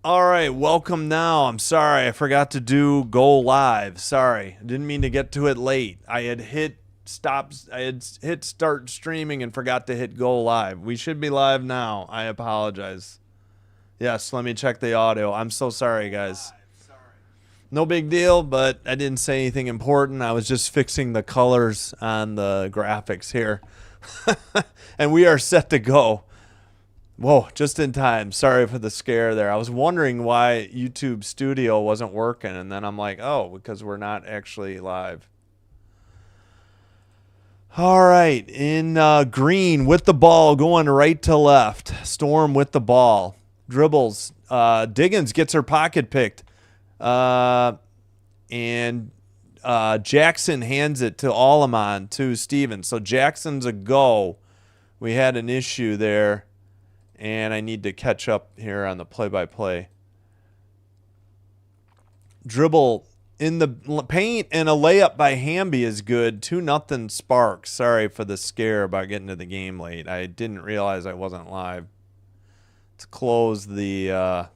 All right, welcome now. I'm sorry, I forgot to do go live. Sorry, didn't mean to get to it late. I had hit stop. I had hit start streaming and forgot to hit go live. We should be live now. I apologize. Yes, let me check the audio. I'm so sorry, guys. No big deal, but I didn't say anything important. I was just fixing the colors on the graphics here. And we are set to go. Whoa, just in time. Sorry for the scare there. I was wondering why YouTube Studio wasn't working, and then I'm like, oh, because we're not actually live. All right, in green with the ball going right to left. Storm with the ball. Dribbles. Diggins gets her pocket picked. And Jackson hands it to Alleman to Stevens. So Jackson's a go. We had an issue there. And I need to catch up here on the play-by-play. Dribble in the paint and a layup by Hamby is good. 2-0 Sparks. Sorry for the scare about getting to the game late. I didn't realize I wasn't live. Let's close the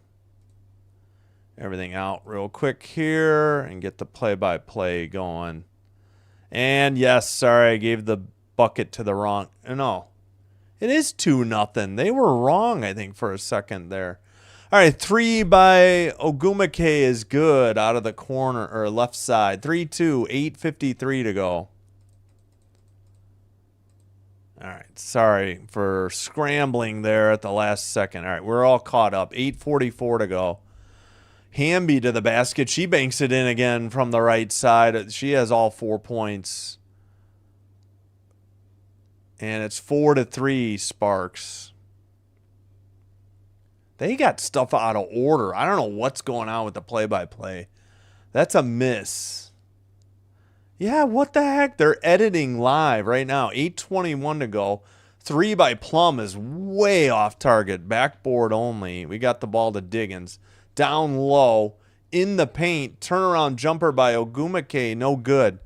everything out real quick here and get the play-by-play going. And yes, sorry, I gave the bucket to the wrong. No. It is 2-0. They were wrong, I think, for a second there. All right, 3 by Ogumake is good out of the corner or left side. 3-2, 8:53 to go. All right, sorry for scrambling there at the last second. All right, we're all caught up. 8:44 to go. Hamby to the basket. She banks it in again from the right side. She has all 4 points. And it's 4-3 Sparks. They got stuff out of order. I don't know what's going on with the play-by-play. That's a miss. Yeah, what the heck? They're editing live right now. 8:21 to go. 3 by Plum is way off target. Backboard only. We got the ball to Diggins. Down low. In the paint. Turnaround jumper by Ogumake. No good.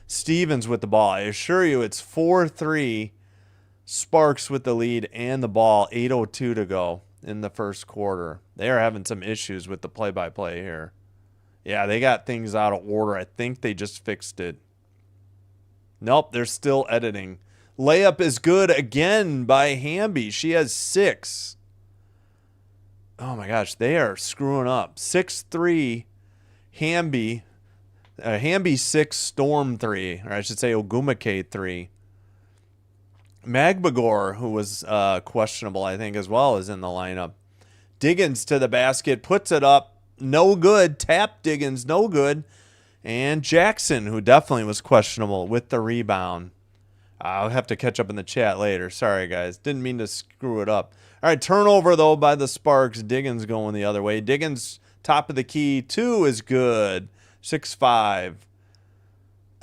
Stevens with the ball. I assure you it's 4-3. Sparks with the lead and the ball. 8:02 to go in the first quarter. They are having some issues with the play-by-play here. Yeah, they got things out of order. I think they just fixed it. Nope, they're still editing. Layup is good again by Hamby. She has 6. Oh my gosh, they are screwing up. 6-3 Hamby. Hamby 6, Storm 3. Or I should say Ogumake 3. Magbagor, who was questionable, I think, as well, is in the lineup. Diggins to the basket, puts it up. No good. Tap Diggins, no good. And Jackson, who definitely was questionable, with the rebound. I'll have to catch up in the chat later. Sorry, guys. Didn't mean to screw it up. All right, turnover, though, by the Sparks. Diggins going the other way. Diggins, top of the key. 2 is good. 6-5.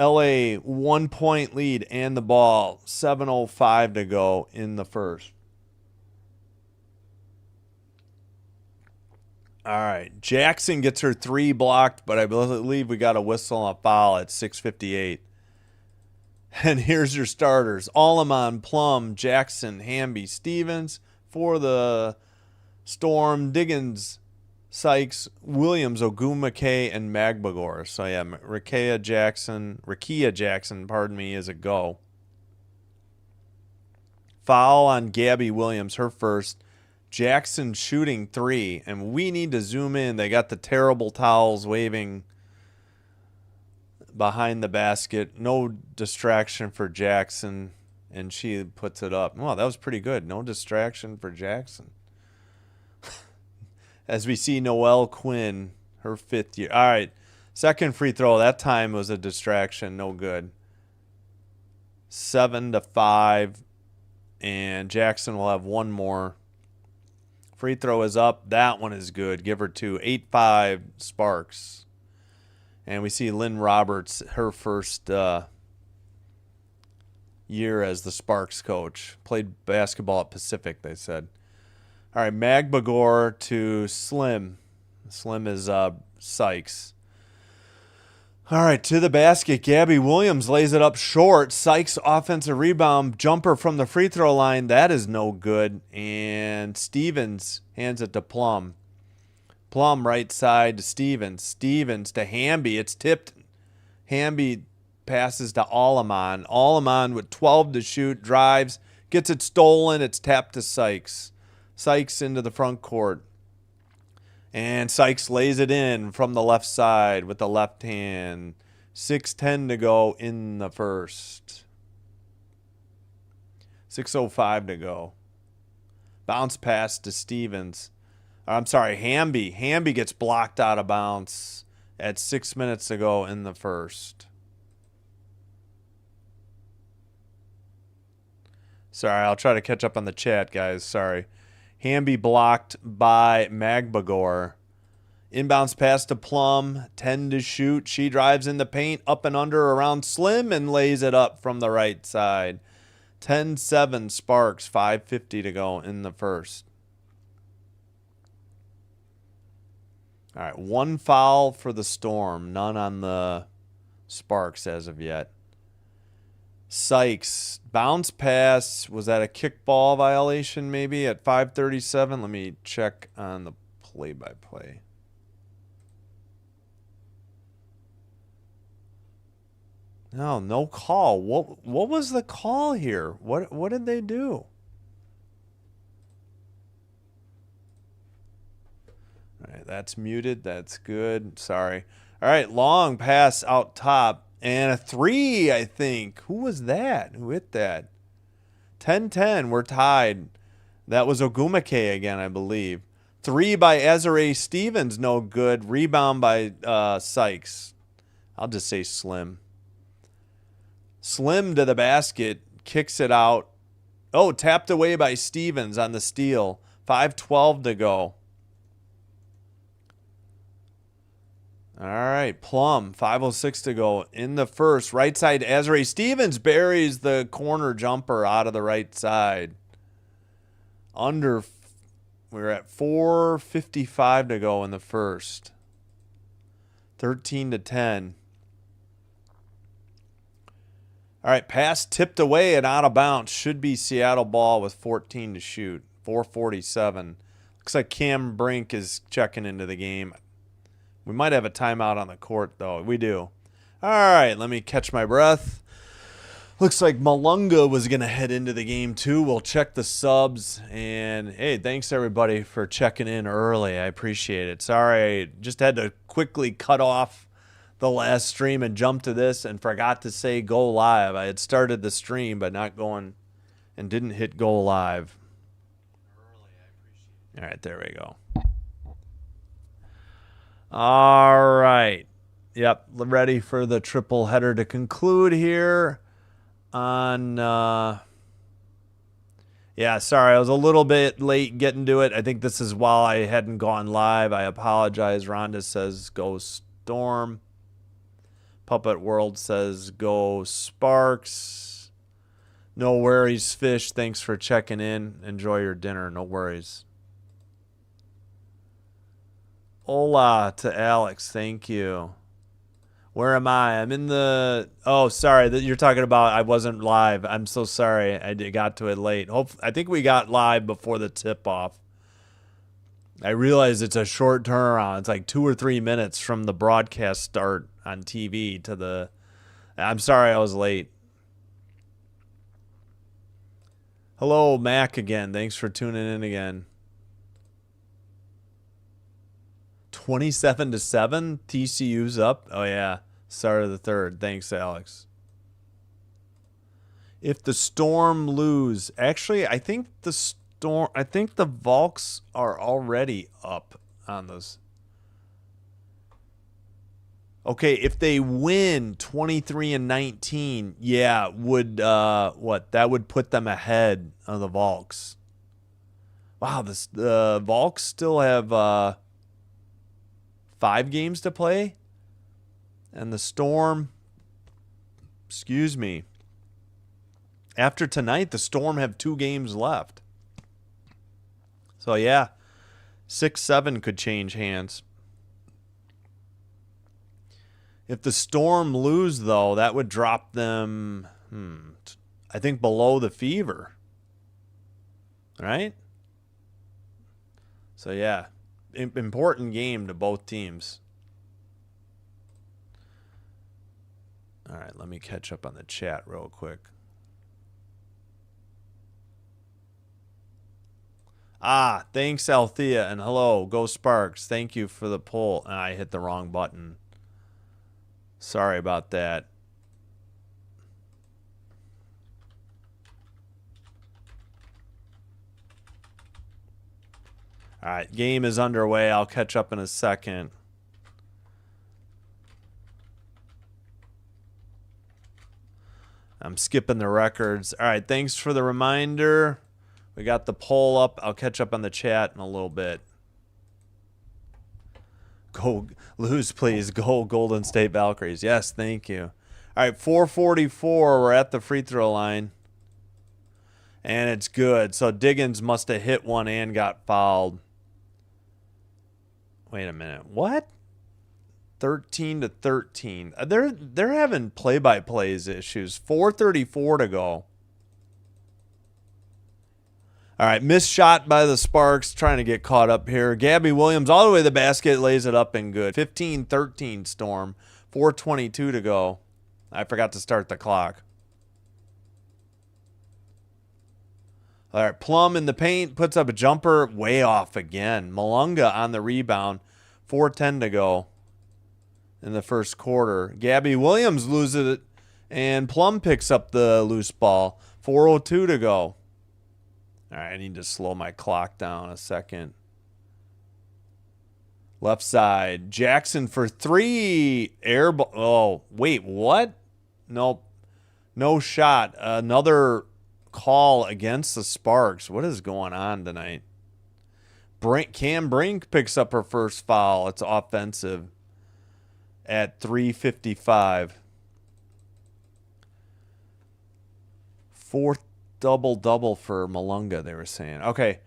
LA 1 point lead and the ball. 7:05 to go in the first. All right. Jackson gets her 3 blocked, but I believe we got a whistle and a foul at 6:58. And here's your starters. Alleman, Plum, Jackson, Hamby, Stevens. For the Storm, Diggins, Sykes, Williams, Ogumake, and Magbagor. So yeah, Rakia Jackson, pardon me, is a go. Foul on Gabby Williams, her first. Jackson shooting 3, and we need to zoom in. They got the terrible towels waving behind the basket. No distraction for Jackson, and she puts it up. Wow, that was pretty good. No distraction for Jackson. As we see Noelle Quinn, her 5th year. All right, second free throw. That time was a distraction. No good. 7-5, and Jackson will have one more. Free throw is up. That one is good. Give her 2. 8-5 Sparks. And we see Lynn Roberts, her first year as the Sparks coach. Played basketball at Pacific, they said. All right, Magbagor to Slim. Slim is Sykes. All right, to the basket. Gabby Williams lays it up short. Sykes offensive rebound. Jumper from the free throw line. That is no good. And Stevens hands it to Plum. Plum right side to Stevens. Stevens to Hamby. It's tipped. Hamby passes to Alleman. Alleman with 12 to shoot. Drives. Gets it stolen. It's tapped to Sykes. Sykes into the front court. And Sykes lays it in from the left side with the left hand. 6:10 to go in the first. 6:05 to go. Bounce pass to Stevens. I'm sorry, Hamby. Hamby gets blocked out of bounds at 6 minutes to go in the first. Sorry, I'll try to catch up on the chat, guys. Sorry. Hamby blocked by Magbagor. Inbounds pass to Plum. 10 to shoot. She drives in the paint, up and under around Slim, and lays it up from the right side. 10-7 Sparks. 5:50 to go in the first. All right, one foul for the Storm. None on the Sparks as of yet. Sykes, bounce pass. Was that a kickball violation maybe at 5:37? Let me check on the play-by-play. No, no call. What was the call here? What did they do? All right, that's muted. That's good. Sorry. All right, long pass out top. And a three, I think. Who was that? Who hit that? 10-10. We're tied. That was Ogumake again, I believe. Three by Ezra Stevens. No good. Rebound by Sykes. I'll just say Slim. Slim to the basket. Kicks it out. Oh, tapped away by Stevens on the steal. 5:12 to go. All right, Plum, 5:06 to go in the first. Right side, Ezra Stevens buries the corner jumper out of the right side. We're at 4:55 to go in the first. 13-10. All right, pass tipped away and out of bounds. Should be Seattle ball with 14 to shoot. 4:47. Looks like Cam Brink is checking into the game. We might have a timeout on the court, though. We do. All right, let me catch my breath. Looks like Malunga was going to head into the game, too. We'll check the subs. And, hey, thanks, everybody, for checking in early. I appreciate it. Sorry, I just had to quickly cut off the last stream and jump to this and forgot to say go live. I had started the stream, but not going and didn't hit go live. All right, there we go. All right. Yep, ready for the triple header to conclude here on yeah, sorry, I was a little bit late getting to it. I think this is while I hadn't gone live. I apologize. Rhonda says go Storm. Puppet World says go Sparks. No worries, Fish. Thanks for checking in. Enjoy your dinner. No worries. Hola to Alex. Thank you. Where am I? I'm in the... Oh, sorry. You're talking about I wasn't live. I'm so sorry. I got to it late. I think we got live before the tip-off. I realize it's a short turnaround. It's like 2 or 3 minutes from the broadcast start on TV to the... I'm sorry I was late. Hello, Mac again. Thanks for tuning in again. 27-7. TCU's up. Oh, yeah. Start of the third. Thanks, Alex. If the Storm lose... Actually, I think the Volks are already up on this. Okay, if they win 23-19, yeah, that would put them ahead of the Volks. Wow, the Volks still have 5 games to play. And the Storm, excuse me, after tonight, the Storm have 2 games left. So, yeah, 6-7 could change hands. If the Storm lose, though, that would drop them, I think, below the Fever. Right? So, yeah. important game to both teams. All right, let me catch up on the chat real quick. Thanks, Althea, and hello, Go Sparks. Thank you for the poll. I hit the wrong button. Sorry about that. All right, game is underway. I'll catch up in a second. I'm skipping the records. All right, thanks for the reminder. We got the poll up. I'll catch up on the chat in a little bit. Go lose, please. Go Golden State Valkyries. Yes, thank you. All right, 4:44. We're at the free throw line. And it's good. So Diggins must have hit one and got fouled. Wait a minute. What? 13-13. They're having play-by-plays issues. 4:34 to go. All right, missed shot by the Sparks. Trying to get caught up here. Gabby Williams all the way to the basket, lays it up and good. 15-13 Storm. 4:22 to go. I forgot to start the clock. All right, Plum in the paint, puts up a jumper, way off again. Malunga on the rebound. 4:10 to go in the first quarter. Gabby Williams loses it, and Plum picks up the loose ball. 4:02 to go. All right, I need to slow my clock down a second. Left side, Jackson for three. Air ball. Oh, wait, what? Nope. No shot. Another call against the Sparks. What is going on tonight? Cam Brink picks up her first foul. It's offensive at 3:55. Fourth double-double for Malunga, they were saying. Okay.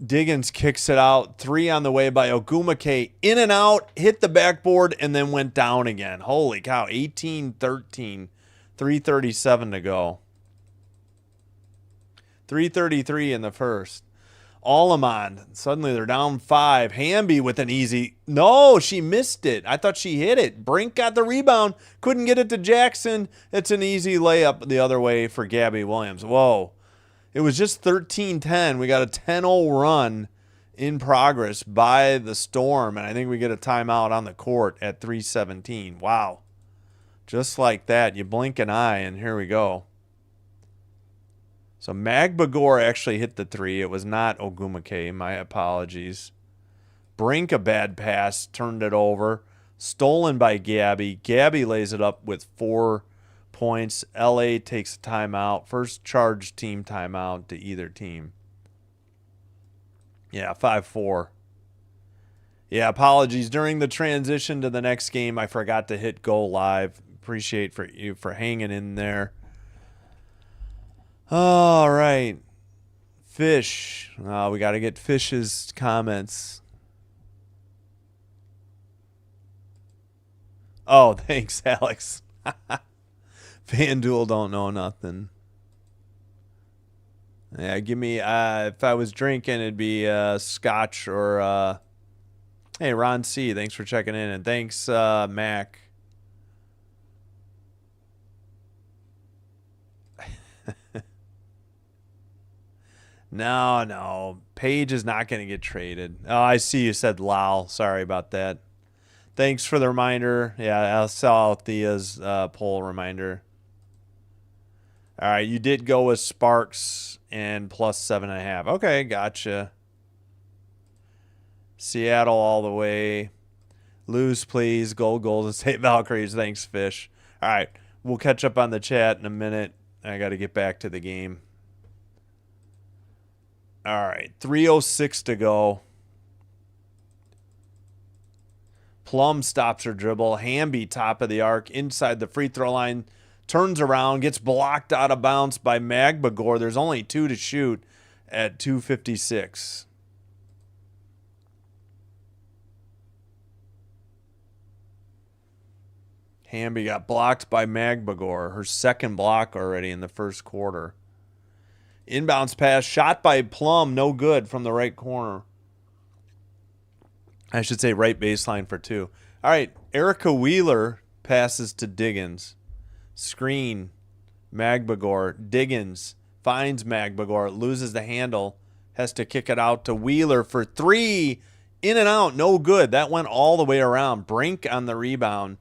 Diggins kicks it out. 3 on the way by Ogumake. In and out, hit the backboard, and then went down again. Holy cow. 18-13. 3:37 to go. 3:33 in the first. Allemond. Suddenly they're down 5. Hamby with an easy. No, she missed it. I thought she hit it. Brink got the rebound. Couldn't get it to Jackson. It's an easy layup the other way for Gabby Williams. Whoa. It was just 13-10. We got a 10-0 run in progress by the Storm, and I think we get a timeout on the court at 3:17. Wow. Just like that. You blink an eye, and here we go. So Magbagor actually hit the 3. It was not Ogumake. My apologies. Brink, a bad pass, turned it over. Stolen by Gabby. Gabby lays it up with 4 points. LA takes a timeout. First charge team timeout to either team. Yeah, 5-4. Yeah, apologies. During the transition to the next game, I forgot to hit go live. Appreciate you for hanging in there. All right. Fish. We got to get Fish's comments. Oh, thanks, Alex. FanDuel don't know nothing. Yeah, give me, if I was drinking, it'd be scotch or, hey, Ron C., thanks for checking in. And thanks, Mac. No. Paige is not going to get traded. Oh, I see you said Lal. Sorry about that. Thanks for the reminder. Yeah, I'll sell Thea's poll reminder. All right, you did go with Sparks and plus 7.5. Okay, gotcha. Seattle all the way. Lose, please. Golden State Valkyries. Thanks, Fish. All right, we'll catch up on the chat in a minute. I got to get back to the game. All right, 3:06 to go. Plum stops her dribble. Hamby, top of the arc, inside the free throw line. Turns around, gets blocked out of bounds by Magbagor. There's only 2 to shoot at 2:56. Hamby got blocked by Magbagor. Her second block already in the first quarter. Inbounds pass, shot by Plum, no good from the right corner. I should say right baseline for 2. All right, Erica Wheeler passes to Diggins. Screen, Magbagor. Diggins finds Magbagor, loses the handle, has to kick it out to Wheeler for 3. In and out, no good. That went all the way around. Brink on the rebound.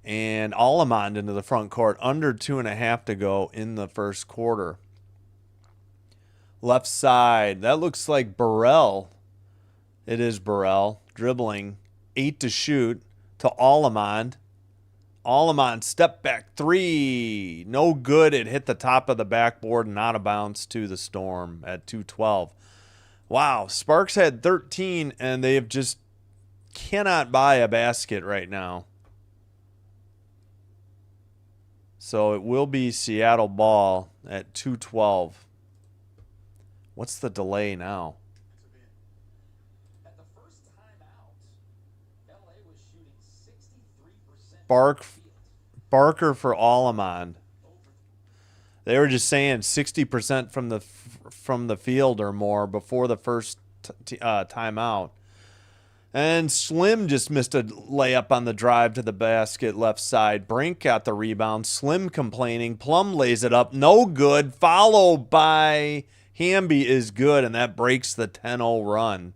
And Allemond into the front court. Under 2.5 to go in the first quarter. Left side. That looks like Burrell. It is Burrell. Dribbling. 8 to shoot to Allemond. Allemond step back 3. No good. It hit the top of the backboard and out of bounds to the Storm at 2:12. Wow. Sparks had 13 and they have just cannot buy a basket right now. So it will be Seattle ball at 2:12. What's the delay now? At the first timeout, LA was shooting 63%. Barker for Allemond. They were just saying 60% from the field or more before the first timeout. And Slim just missed a layup on the drive to the basket left side. Brink got the rebound. Slim complaining. Plum lays it up. No good. Followed by Hamby is good, and that breaks the 10-0 run.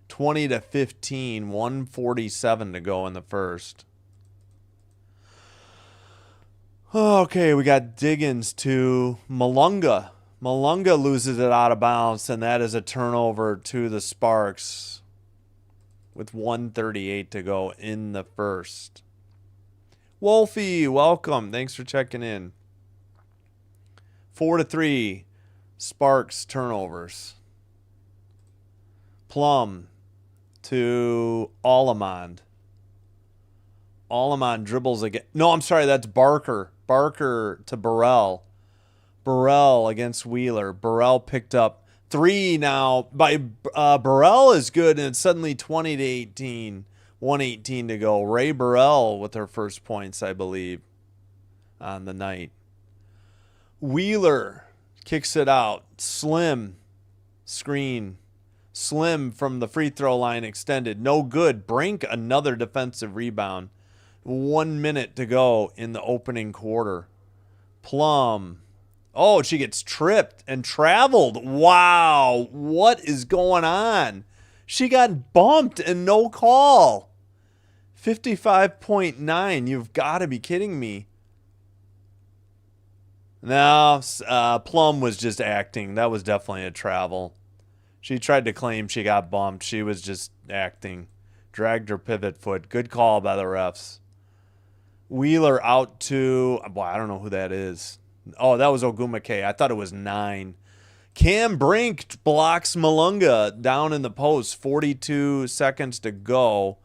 20-15, 1:47 to go in the first. Okay, we got Diggins to Malunga. Malunga loses it out of bounds, and that is a turnover to the Sparks with 1:38 to go in the first. Wolfie, welcome. Thanks for checking in. 4-3, Sparks turnovers. Plum to Allemond. Allemond dribbles again. No, I'm sorry, that's Barker. Barker to Burrell. Burrell against Wheeler. Burrell picked up 3 now by Burrell is good, and it's suddenly 20-18. 1:18 to go. Ray Burrell with her first points, I believe, on the night. Wheeler kicks it out. Slim screen. Slim from the free throw line extended. No good. Brink another defensive rebound. 1 minute to go in the opening quarter. Plum. Oh, she gets tripped and traveled. Wow. What is going on? She got bumped and no call. 55.9. You've got to be kidding me. No, Plum was just acting. That was definitely a travel. She tried to claim she got bumped. She was just acting. Dragged her pivot foot. Good call by the refs. Wheeler out to, boy, I don't know who that is. Oh, that was Ogumake. I thought it was 9. Cam Brink blocks Malunga down in the post. 42 seconds to go.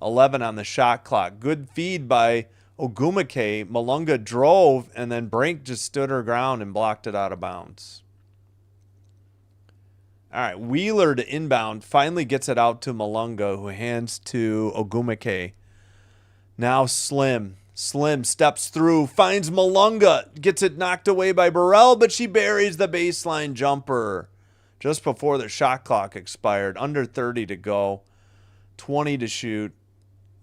11 on the shot clock. Good feed by Ogumake. Malunga drove, and then Brink just stood her ground and blocked it out of bounds. All right, Wheeler to inbound. Finally gets it out to Malunga, who hands to Ogumake. Now Slim. Slim steps through, finds Malunga, gets it knocked away by Burrell, but she buries the baseline jumper just before the shot clock expired. Under 30 to go, 20 to shoot,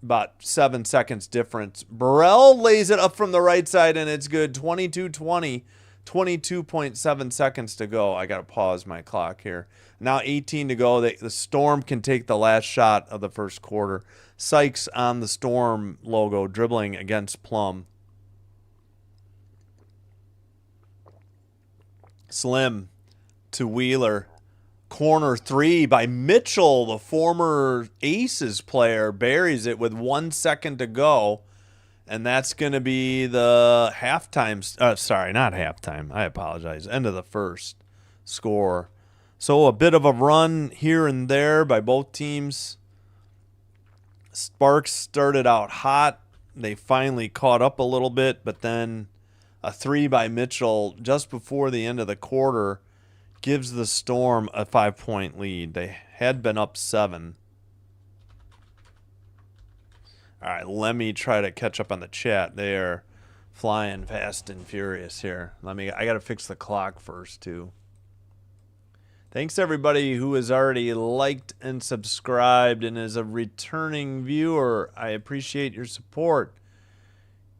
about 7 seconds difference. Burrell lays it up from the right side, and it's good. 22-20, 22.7 seconds to go. I got to pause my clock here. Now 18 to go. The Storm can take the last shot of the first quarter. Sykes on the Storm logo, dribbling against Plum. Slim to Wheeler. Corner 3 by Mitchell, the former Aces player, buries it with 1 second to go. And that's going to be the halftime. Sorry, not halftime. I apologize. End of the first score. So a bit of a run here and there by both teams. Sparks started out hot. They finally caught up a little bit, but then a 3 by Mitchell just before the end of the quarter gives the Storm a 5-point lead. They had been up 7. All right, let me try to catch up on the chat. They are flying fast and furious here. I got to fix the clock first, too. Thanks everybody who has already liked and subscribed and is a returning viewer. I appreciate your support.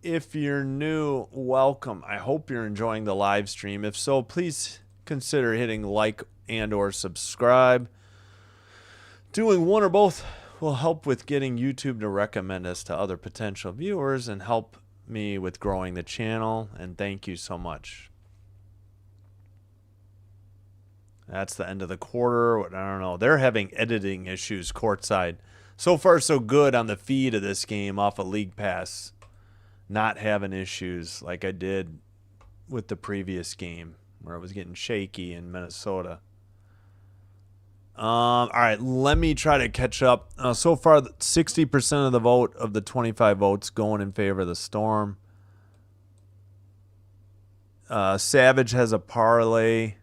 If you're new, welcome. I hope you're enjoying the live stream. If so, please consider hitting like and or subscribe. Doing one or both will help with getting YouTube to recommend us to other potential viewers and help me with growing the channel. And thank you so much. That's the end of the quarter. I don't know. They're having editing issues courtside. So far, so good on the feed of this game off of League Pass. Not having issues like I did with the previous game where it was getting shaky in Minnesota. All right, let me try to catch up. So far, 60% of the vote of the 25 votes going in favor of the Storm. Savage has a parlay.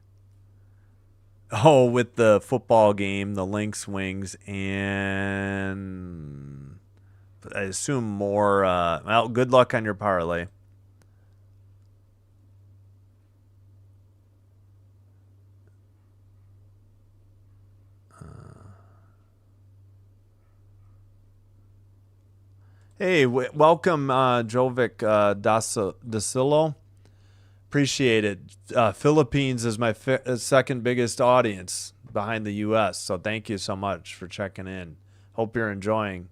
Oh, with the football game, the Lynx Wings, and I assume more. Well, good luck on your parlay. Hey, welcome, Jovic Dasillo. Appreciate it. Philippines is my second biggest audience behind the U.S., so thank you so much for checking in. Hope you're enjoying.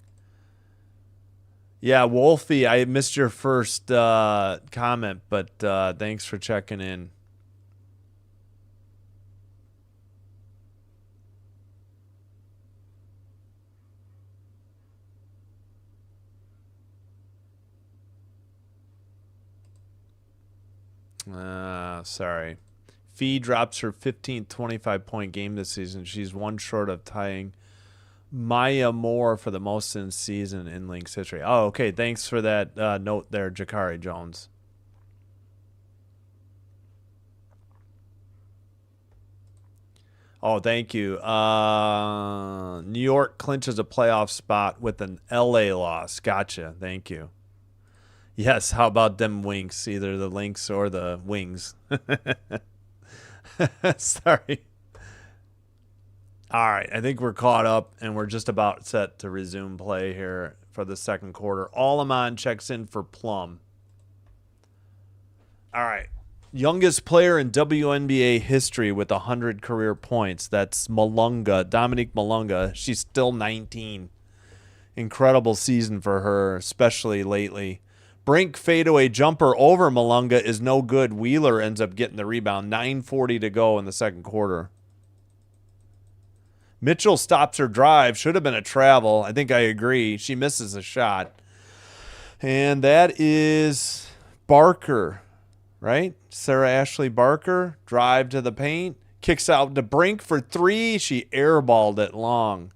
Yeah, Wolfie, I missed your first comment, but thanks for checking in. Sorry. Fee drops her 15th 25-point game this season. She's one short of tying Maya Moore for the most in season in Lynx history. Oh, okay. Thanks for that note there, Jakari Jones. Oh, thank you. New York clinches a playoff spot with an LA loss. Gotcha. Thank you. Yes, how about them Winks? Either the Lynx or the Wings. Sorry. All right, I think we're caught up, and we're just about set to resume play here for the second quarter. Alaman checks in for Plum. All right. Youngest player in WNBA history with 100 career points. That's Malunga, Dominique Malunga. She's still 19. Incredible season for her, especially lately. Brink fadeaway jumper over Malunga is no good. Wheeler ends up getting the rebound. 9:40 to go in the second quarter. Mitchell stops her drive. Should have been a travel. I think I agree. She misses a shot. And that is Barker, right? Sarah Ashley Barker. Drive to the paint. Kicks out to Brink for three. She airballed it long.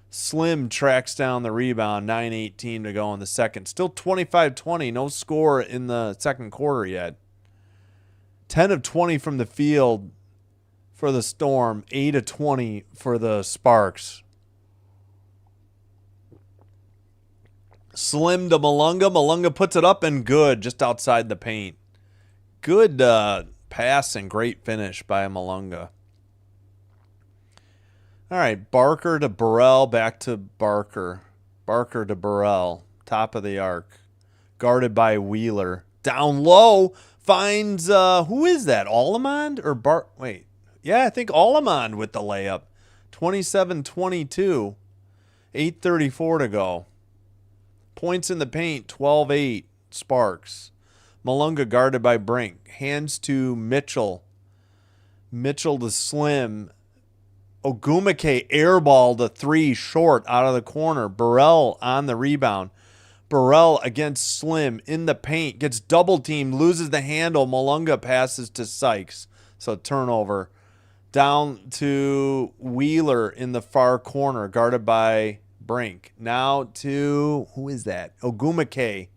Slim tracks down the rebound. 9:18 to go in the second. Still 25-20. No score in the second quarter yet. 10 of 20 from the field for the Storm. 8 of 20 for the Sparks. Slim to Malunga. Malunga puts it up and good just outside the paint. Good pass and great finish by Malunga. All right, Barker to Burrell, back to Barker. Barker to Burrell, top of the arc. Guarded by Wheeler. Down low, finds, who is that, Alamond or wait. Yeah, I think Alamond with the layup. 27-22, 8:34 to go. Points in the paint, 12-8, Sparks. Malunga guarded by Brink. Hands to Mitchell. Mitchell to Slim. Ogumake airballed a three short out of the corner. Burrell on the rebound. Burrell against Slim in the paint. Gets double teamed. Loses the handle. Malunga passes to Sykes. So turnover. Down to Wheeler in the far corner. Guarded by Brink. Now to, who is that? Ogumake.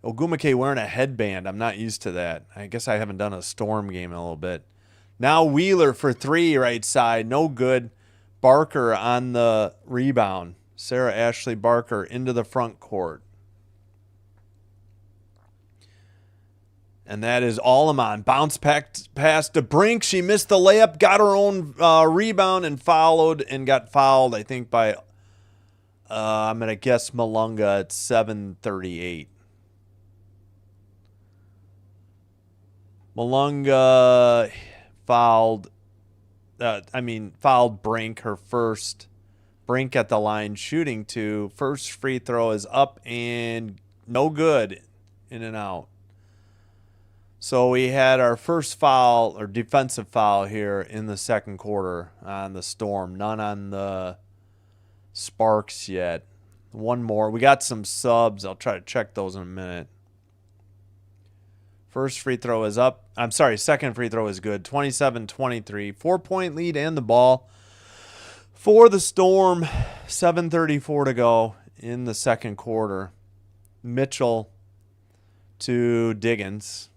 Ogumake wearing a headband. I'm not used to that. I guess I haven't done a Storm game in a little bit. Now Wheeler for three, right side. No good. Barker on the rebound. Sarah Ashley Barker into the front court. And that is Alleman. Bounce pass to Brink. She missed the layup, got her own rebound, and got fouled, I think, by, I'm going to guess Malunga at 7:38. Malunga fouled Brink, her first. Brink at the line shooting 2. First free throw is up and no good. In and out. So we had our first foul or defensive foul here in the second quarter on the Storm. None on the Sparks yet. One more. We got some subs. I'll try to check those in a minute. First free throw is up. I'm sorry, second free throw is good. 27-23. 4-point lead and the ball for the Storm. 7:34 to go in the second quarter. Mitchell to Diggins.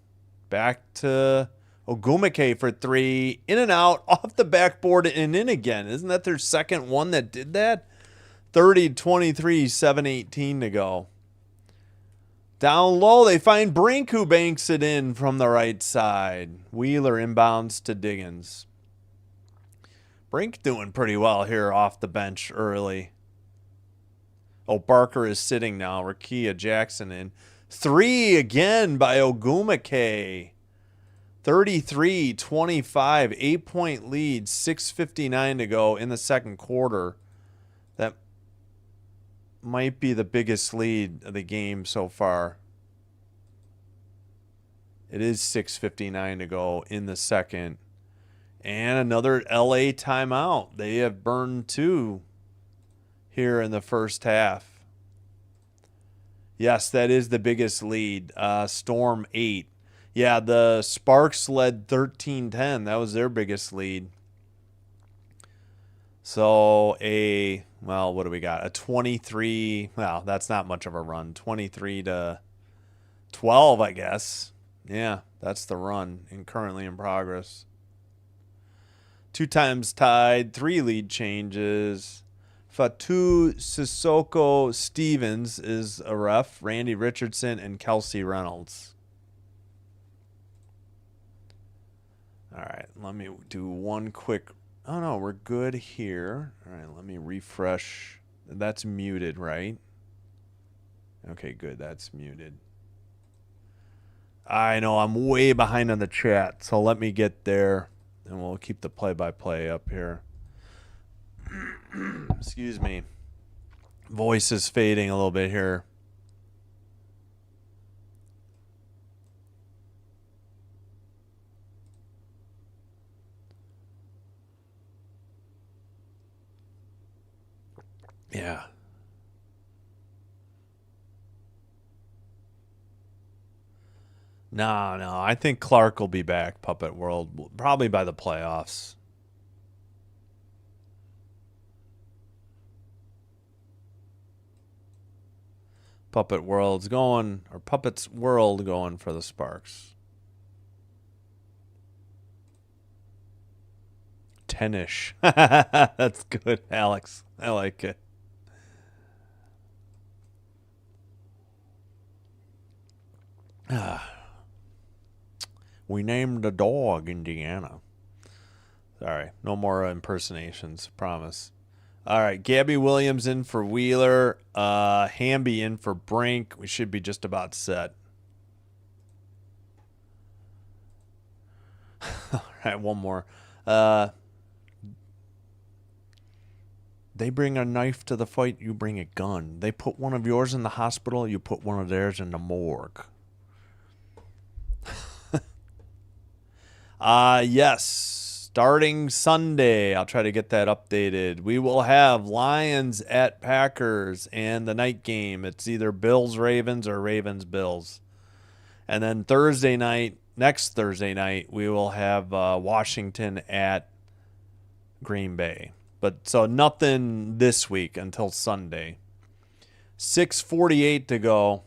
Back to Ogumake for 3. In and out, off the backboard and in again. Isn't that their second one that did that? 30-23, 7:18 to go. Down low, they find Brink, who banks it in from the right side. Wheeler inbounds to Diggins. Brink doing pretty well here off the bench early. Oh, Barker is sitting now. Rakia Jackson in. 3 again by Ogumake. 33-25, 8-point lead, 6:59 to go in the second quarter. That might be the biggest lead of the game so far. It is 6:59 to go in the second. And another LA timeout. They have burned 2 here in the first half. Yes, that is the biggest lead. Storm 8. Yeah, the Sparks led 13-10. That was their biggest lead. So what do we got? A 23, well, that's not much of a run. 23-12, I guess. Yeah, that's the run and currently in progress. 2 times tied, 3 lead changes. Fatu Sissoko Stevens is a ref. Randy Richardson and Kelsey Reynolds. All right, let me do one quick. Oh, no, we're good here. All right, let me refresh. That's muted, right? Okay, good. That's muted. I know I'm way behind on the chat, so let me get there, and we'll keep the play-by-play up here. Excuse me. Voice is fading a little bit here. Yeah. No. I think Clark will be back, Puppet World, probably by the playoffs. Puppet's World going for the Sparks. 10-ish. That's good, Alex. I like it. We named a dog Indiana. Sorry, no more impersonations, promise. All right, Gabby Williams in for Wheeler. Hamby in for Brink. We should be just about set. All right, one more. They bring a knife to the fight, you bring a gun. They put one of yours in the hospital, you put one of theirs in the morgue. Yes. Starting Sunday, I'll try to get that updated. We will have Lions at Packers and the night game. It's either Bills-Ravens or Ravens-Bills. And then next Thursday night, we will have Washington at Green Bay. But so nothing this week until Sunday. 6:48 to go.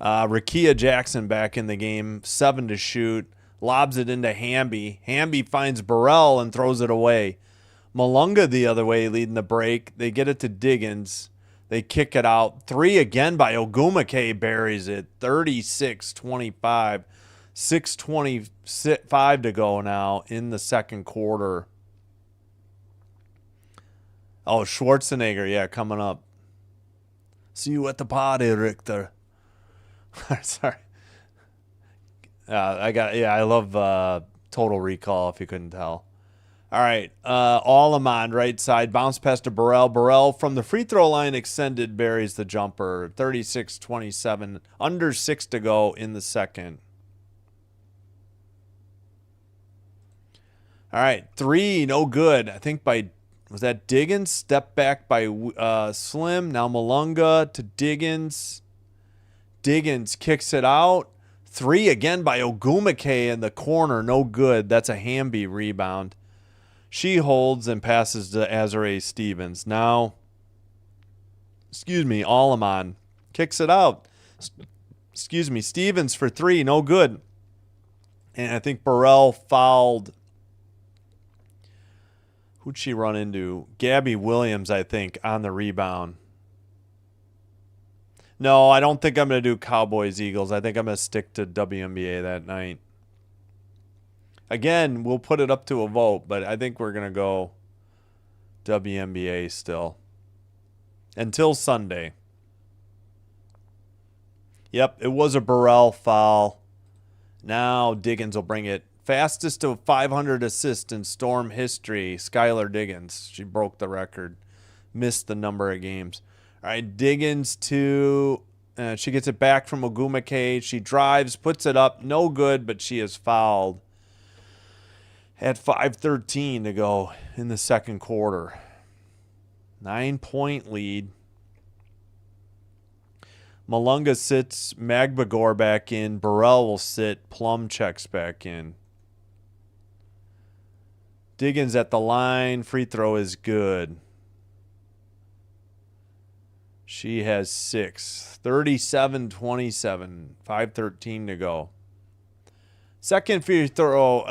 Rakia Jackson back in the game. 7 to shoot. Lobs it into Hamby. Hamby finds Burrell and throws it away. Malunga the other way leading the break. They get it to Diggins. They kick it out. 3 again by Ogumake, buries it. 36-25. 6:25 to go now in the second quarter. Oh, Schwarzenegger, yeah, coming up. See you at the party, Richter. Sorry. I love Total Recall, if you couldn't tell. All right, Allemond, right side, bounce pass to Burrell. Burrell from the free throw line extended, buries the jumper. 36-27, under 6 to go in the second. All right, 3, no good. I think was that Diggins? Step back by Slim. Now Malunga to Diggins. Diggins kicks it out. 3 again by Ogumake in the corner. No good. That's a Hamby rebound. She holds and passes to Azare Stevens. Now, Allemond kicks it out. Stevens for 3. No good. And I think Burrell fouled. Who'd she run into? Gabby Williams, I think, on the rebound. No, I don't think I'm going to do Cowboys-Eagles. I think I'm going to stick to WNBA that night. Again, we'll put it up to a vote, but I think we're going to go WNBA still. Until Sunday. Yep, it was a Burrell foul. Now Diggins will bring it. Fastest to 500 assists in Storm history, Skylar Diggins. She broke the record. Missed the number of games. All right, Diggins to... she gets it back from Ogumake. She drives, puts it up. No good, but she is fouled. At 5:13 to go in the second quarter. 9-point lead. Malunga sits Magbagor back in. Burrell will sit. Plum checks back in. Diggins at the line. Free throw is good. She has 6. 37-27. 5:13 to go. Second free throw.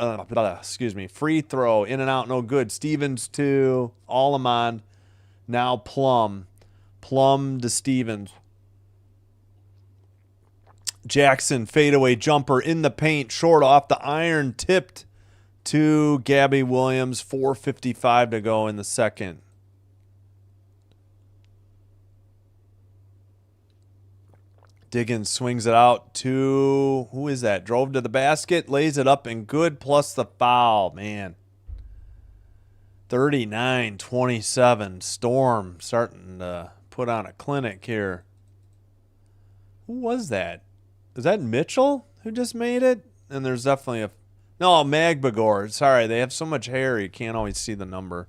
Free throw. In and out. No good. Stevens to Allemond. Now Plum. Plum to Stevens. Jackson fadeaway jumper in the paint. Short off the iron. Tipped to Gabby Williams. 4:55 to go in the second. Diggins swings it out to, who is that? Drove to the basket, lays it up and good, plus the foul. Man. 39-27. Storm starting to put on a clinic here. Who was that? Is that Mitchell who just made it? And there's definitely no, Magbagor. Sorry, they have so much hair you can't always see the number.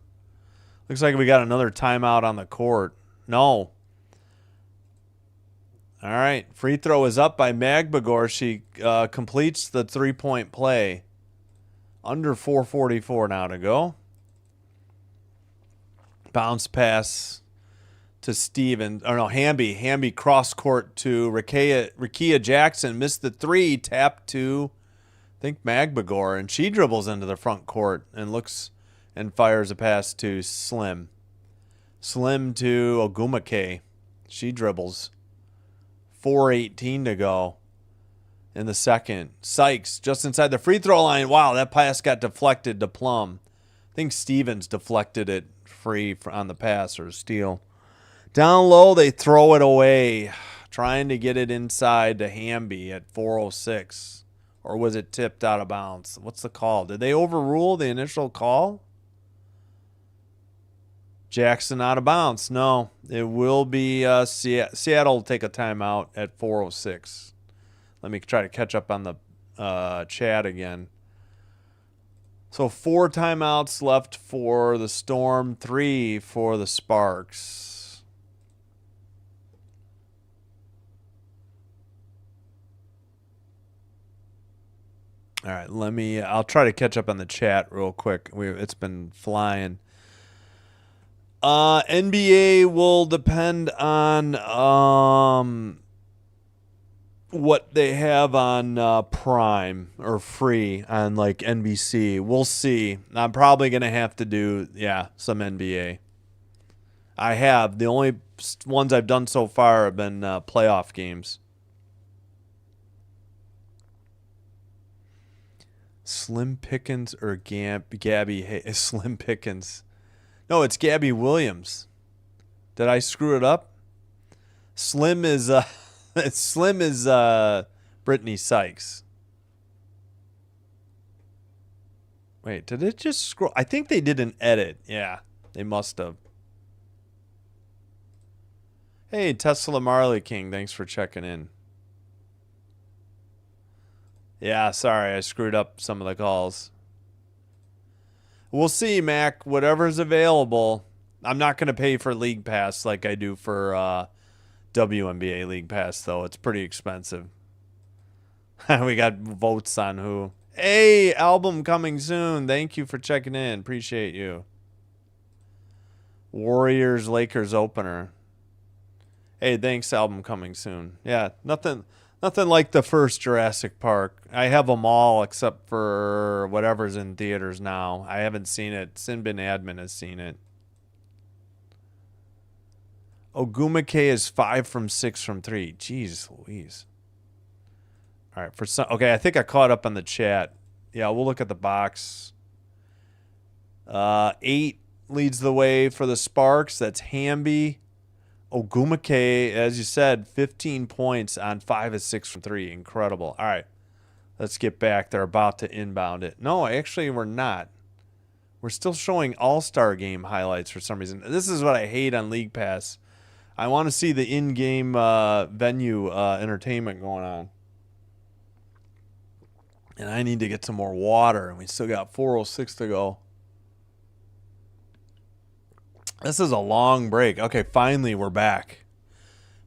Looks like we got another timeout on the court. No. All right, free throw is up by Magbagor. She completes the three-point play. Under 4:44 now to go. Bounce pass to Steven. Or no, Hamby. Hamby cross court to Rakia Jackson. Missed the 3. Tap to, I think, Magbagor. And she dribbles into the front court and looks and fires a pass to Slim. Slim to Ogumake. She dribbles. 4:18 to go in the second. Sykes just inside the free throw line. Wow, that pass got deflected to Plum. I think Stevens deflected it free on the pass or steal. Down low, they throw it away. Trying to get it inside to Hamby at 4:06. Or was it tipped out of bounds? What's the call? Did they overrule the initial call? Jackson out of bounds. No, it will be Seattle will take a timeout at 4:06. Let me try to catch up on the chat again. So 4 timeouts left for the Storm, 3 for the Sparks. All right, I'll try to catch up on the chat real quick. It's been flying. NBA will depend on what they have on Prime or free on like NBC. We'll see. I'm probably going to have to do, some NBA. I have. The only ones I've done so far have been playoff games. Slim Pickens or Gabby? Slim Pickens. No, it's Gabby Williams. Did I screw it up? Slim is Slim is Brittany Sykes. Wait, did it just scroll? I think they did an edit. Yeah, they must have. Hey, Tesla Marley King, thanks for checking in. Yeah, sorry, I screwed up some of the calls. We'll see, Mac. Whatever's available. I'm not going to pay for League Pass like I do for WNBA League Pass, though. It's pretty expensive. We got votes on who. Hey, album coming soon. Thank you for checking in. Appreciate you. Warriors Lakers opener. Hey, thanks, album coming soon. Yeah, nothing like the first Jurassic Park. I have them all except for whatever's in theaters now. I haven't seen it. Sinbin Admin has seen it. Ogumake is 5 from 6 from 3. Jeez Louise. All right, for some, okay, I think I caught up on the chat. Yeah, we'll look at the box. 8 leads the way for the Sparks. That's Hamby. Ogumake, as you said, 15 points on 5 of 6 from 3. Incredible. All right, let's get back. They're about to inbound it. No, actually, we're not. We're still showing All-Star Game highlights for some reason. This is what I hate on League Pass. I want to see the in-game venue entertainment going on. And I need to get some more water, and we still got 4:06 to go. This is a long break. Okay, finally we're back.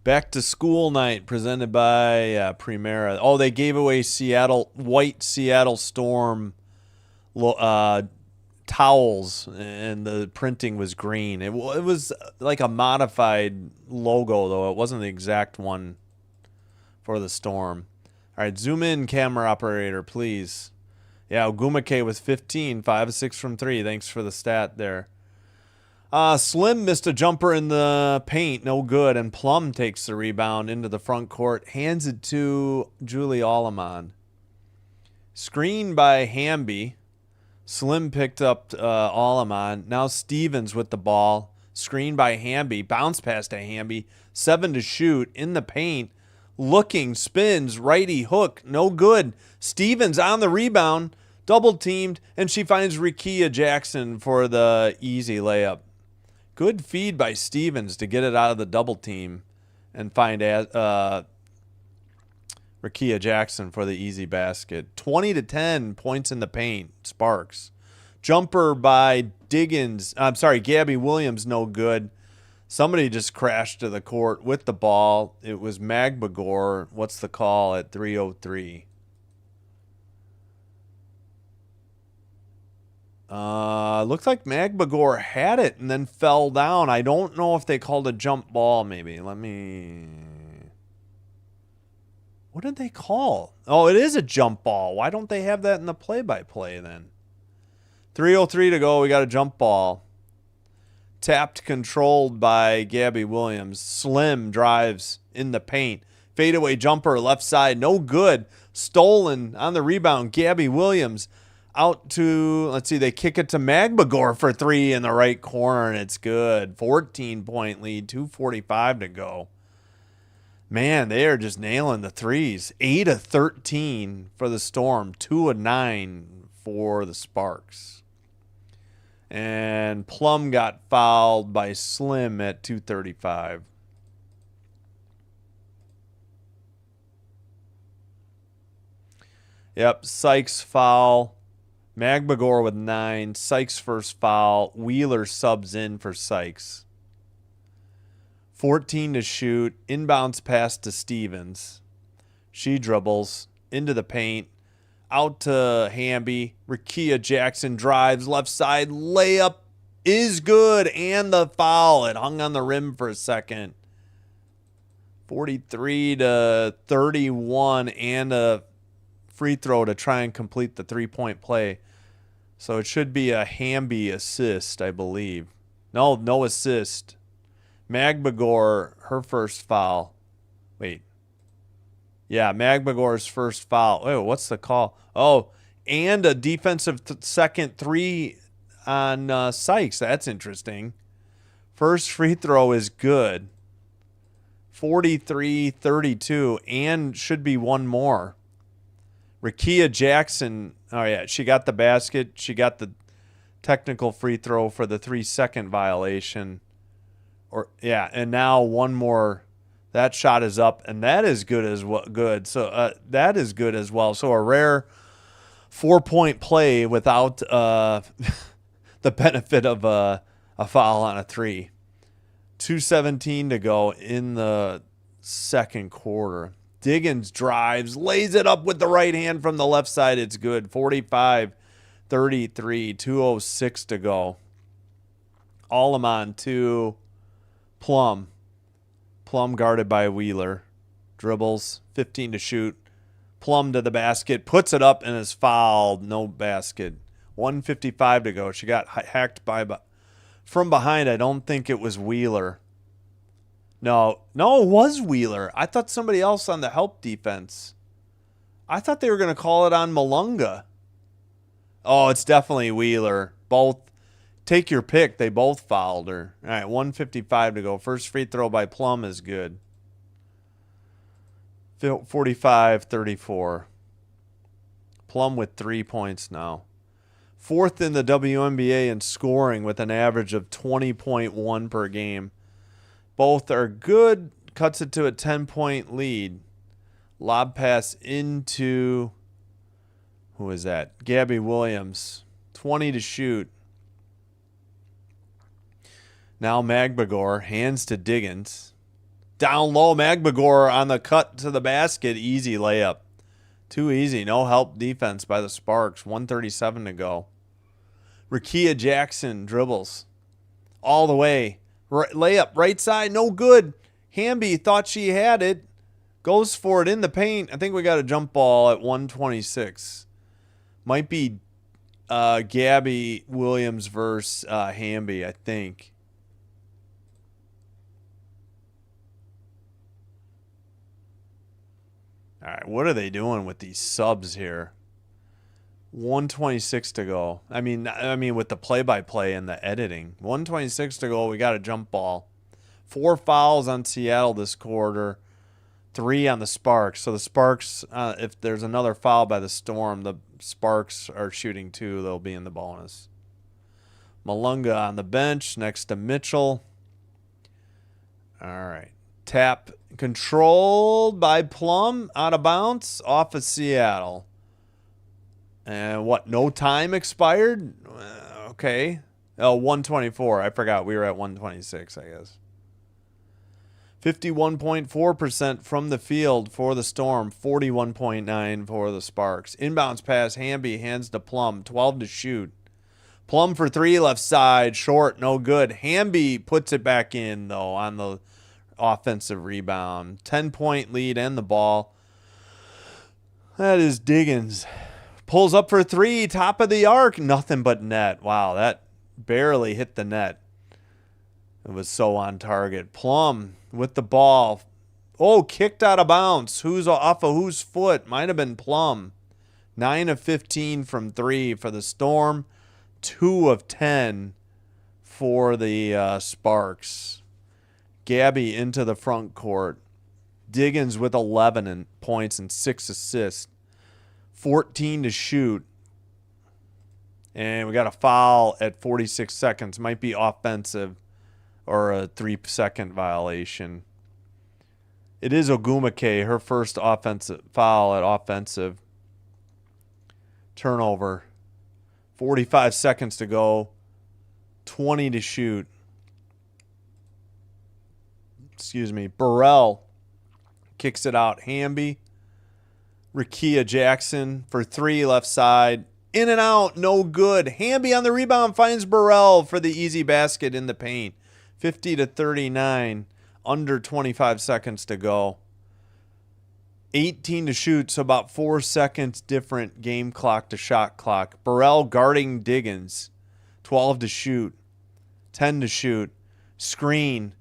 Back to school night presented by Primera. Oh, they gave away white Seattle Storm towels, and the printing was green. It was like a modified logo, though. It wasn't the exact one for the Storm. All right, zoom in, camera operator, please. Yeah, Ogumake with 15, 5 of 6 from 3. Thanks for the stat there. Slim missed a jumper in the paint, no good, and Plum takes the rebound into the front court, hands it to Julie Alleman. Screen by Hamby. Slim picked up Alleman. Now Stevens with the ball. Screen by Hamby. Bounce pass to Hamby. 7 to shoot in the paint. Looking, spins, righty hook, no good. Stevens on the rebound, double teamed, and she finds Rikia Jackson for the easy layup. Good feed by Stevens to get it out of the double team and find Rikia Jackson for the easy basket. 20-10 points in the paint. Sparks. Jumper by Gabby Williams, no good. Somebody just crashed to the court with the ball. It was Magbagor. What's the call at 3:03? Looks like Magbagor had it and then fell down. I don't know if they called a jump ball, maybe. What did they call? Oh, it is a jump ball. Why don't they have that in the play-by-play then? 3:03 to go. We got a jump ball. Tapped, controlled by Gabby Williams. Slim drives in the paint. Fadeaway jumper, left side, no good. Stolen on the rebound. Gabby Williams out to, let's see, they kick it to Magbagor for 3 in the right corner, and it's good. 14-point lead, 2:45 to go. Man, they are just nailing the threes. 8 of 13 for the Storm, 2 of 9 for the Sparks. And Plum got fouled by Slim at 2:35. Yep, Sykes foul. Magbagor with 9. Sykes first foul. Wheeler subs in for Sykes. 14 to shoot. Inbounds pass to Stevens. She dribbles into the paint. Out to Hamby. Rikia Jackson drives. Left side layup is good. And the foul. It hung on the rim for a second. 43-31 and a free throw to try and complete the 3-point play. So it should be a Hamby assist, I believe. No assist. Magbagor, her first foul. Wait. Yeah, Magbagor's first foul. Oh, what's the call? Oh, and a defensive second three on Sykes. That's interesting. First free throw is good. 43-32, and should be one more. Rakia Jackson, oh yeah, she got the basket. She got the technical free throw for the 3-second violation. And now one more. That shot is up, and that is good as well. Good. So that is good as well. So a rare 4-point play without the benefit of a foul on a three. 2:17 to go in the second quarter. Diggins drives, lays it up with the right hand from the left side. It's good. 45-33, 2:06 to go. Allemon to Plum. Plum guarded by Wheeler. Dribbles, 15 to shoot. Plum to the basket, puts it up and is fouled. No basket. 1:55 to go. She got hacked from behind. I don't think it was Wheeler. No, it was Wheeler. I thought somebody else on the help defense. I thought they were going to call it on Malunga. Oh, it's definitely Wheeler. Both. Take your pick. They both fouled her. All right, 1:55 to go. First free throw by Plum is good. 45-34. Plum with 3 points now. Fourth in the WNBA in scoring with an average of 20.1 per game. Both are good. Cuts it to a 10-point lead. Lob pass into, who is that? Gabby Williams. 20 to shoot. Now Magbagor, hands to Diggins. Down low, Magbagor on the cut to the basket. Easy layup. Too easy. No help defense by the Sparks. 1:37 to go. Rakia Jackson dribbles. All the way. Layup, right side, no good. Hamby thought she had it. Goes for it in the paint. I think we got a jump ball at 1:26. Might be Gabby Williams versus Hamby, I think. All right, what are they doing with these subs here? 1:26 to go. I mean, with the play-by-play and the editing. 1:26 to go. We got a jump ball. 4 fouls on Seattle this quarter. 3 on the Sparks. So the Sparks, if there's another foul by the Storm, the Sparks are shooting 2. They'll be in the bonus. Malunga on the bench next to Mitchell. All right. Tap controlled by Plum, out of bounds, off of Seattle. And what, no time expired? Okay. Oh, 1:24. I forgot we were at 1:26, I guess. 51.4% from the field for the Storm, 41.9% for the Sparks. Inbounds pass, Hamby hands to Plum, 12 to shoot. Plum for 3, left side, short, no good. Hamby puts it back in, though, on the offensive rebound. 10-point lead and the ball. That is Diggins. Pulls up for 3, top of the arc. Nothing but net. Wow, that barely hit the net. It was so on target. Plum with the ball. Oh, kicked out of bounds. Who's off of whose foot? Might have been Plum. 9 of 15 from 3 for the Storm. 2 of 10 for the Sparks. Gabby into the front court. Diggins with 11 points and 6 assists. 14 to shoot. And we got a foul at 46 seconds. Might be offensive or a 3-second violation. It is Ogumake, her first offensive foul at offensive. Turnover. 45 seconds to go. 20 to shoot. Excuse me. Burrell kicks it out. Hamby. Rakia Jackson for 3, left side. In and out. No good. Hamby on the rebound finds Burrell for the easy basket in the paint. 50-39. Under 25 seconds to go. 18 to shoot, so about 4 seconds different game clock to shot clock. Burrell guarding Diggins. 12 to shoot. 10 to shoot. Screen.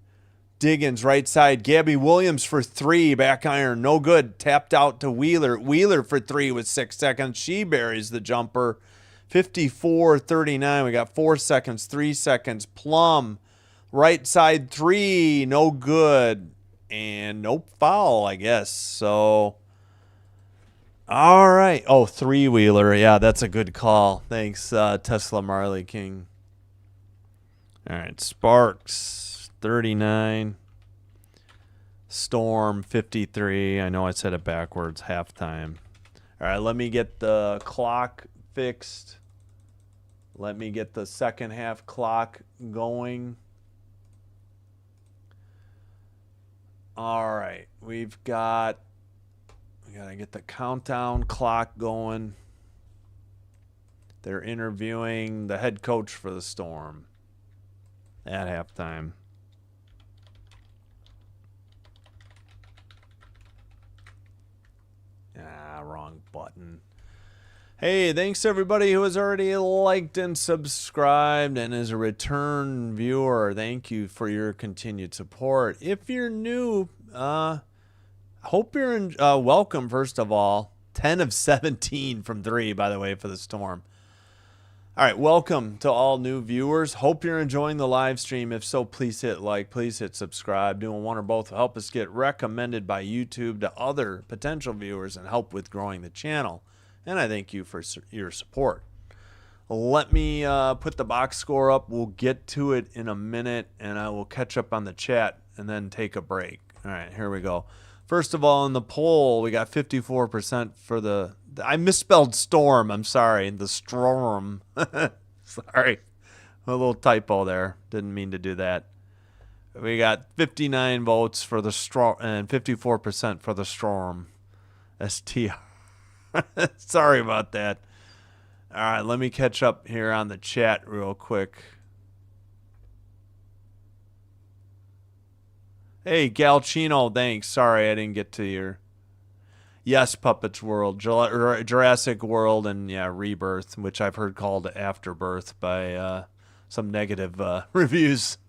Diggins, right side. Gabby Williams for 3. Back iron. No good. Tapped out to Wheeler. Wheeler for 3 with 6 seconds. She buries the jumper. 54-39. We got 4 seconds. 3 seconds. Plum. Right side 3. No good. And no foul, I guess. So, all right. Oh, 3-wheeler. Yeah, that's a good call. Thanks, Tesla Marley King. All right. Sparks, 39. Storm, 53. I know I said it backwards. Halftime. All right. Let me get the clock fixed. Let me get the second half clock going. All right, we gotta get the countdown clock going. They're interviewing the head coach for the Storm at halftime. Wrong button. Hey, thanks everybody who has already liked and subscribed and is a return viewer. Thank you for your continued support. If you're new, hope you're welcome, first of all. 10 of 17 from 3, by the way, for the Storm. All right, welcome to all new viewers. Hope you're enjoying the live stream. If so, please hit like, please hit subscribe. Doing one or both will help us get recommended by YouTube to other potential viewers and help with growing the channel. And I thank you for your support. Let me put the box score up. We'll get to it in a minute, and I will catch up on the chat and then take a break. All right, here we go. First of all, in the poll, we got 54% for the... I misspelled Storm. I'm sorry. The Storm. Sorry. A little typo there. Didn't mean to do that. We got 59 votes for the Storm and 54% for the Storm. STR. Sorry about that. All right, let me catch up here on the chat real quick. Hey, Galchino, thanks. Sorry I didn't get to your... Yes, Puppets World, Jurassic World, and yeah, Rebirth, which I've heard called Afterbirth by some negative reviews.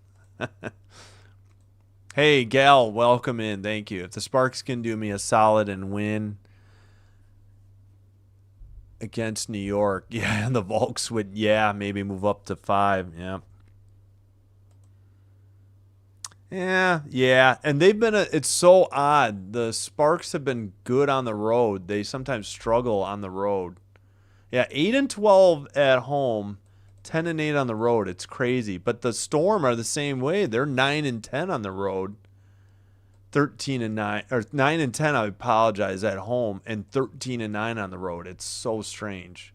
Hey, Gal, welcome in. Thank you. If the Sparks can do me a solid and win against New York, yeah, and the Volks would, yeah, maybe move up to 5, yeah. Yeah, and they've been it's so odd. The Sparks have been good on the road. They sometimes struggle on the road. Yeah, 8-12 at home, 10-8 on the road. It's crazy. But the Storm are the same way. They're 9-10 on the road. 13-9 or 9-10, I apologize, at home, and 13-9 on the road. It's so strange.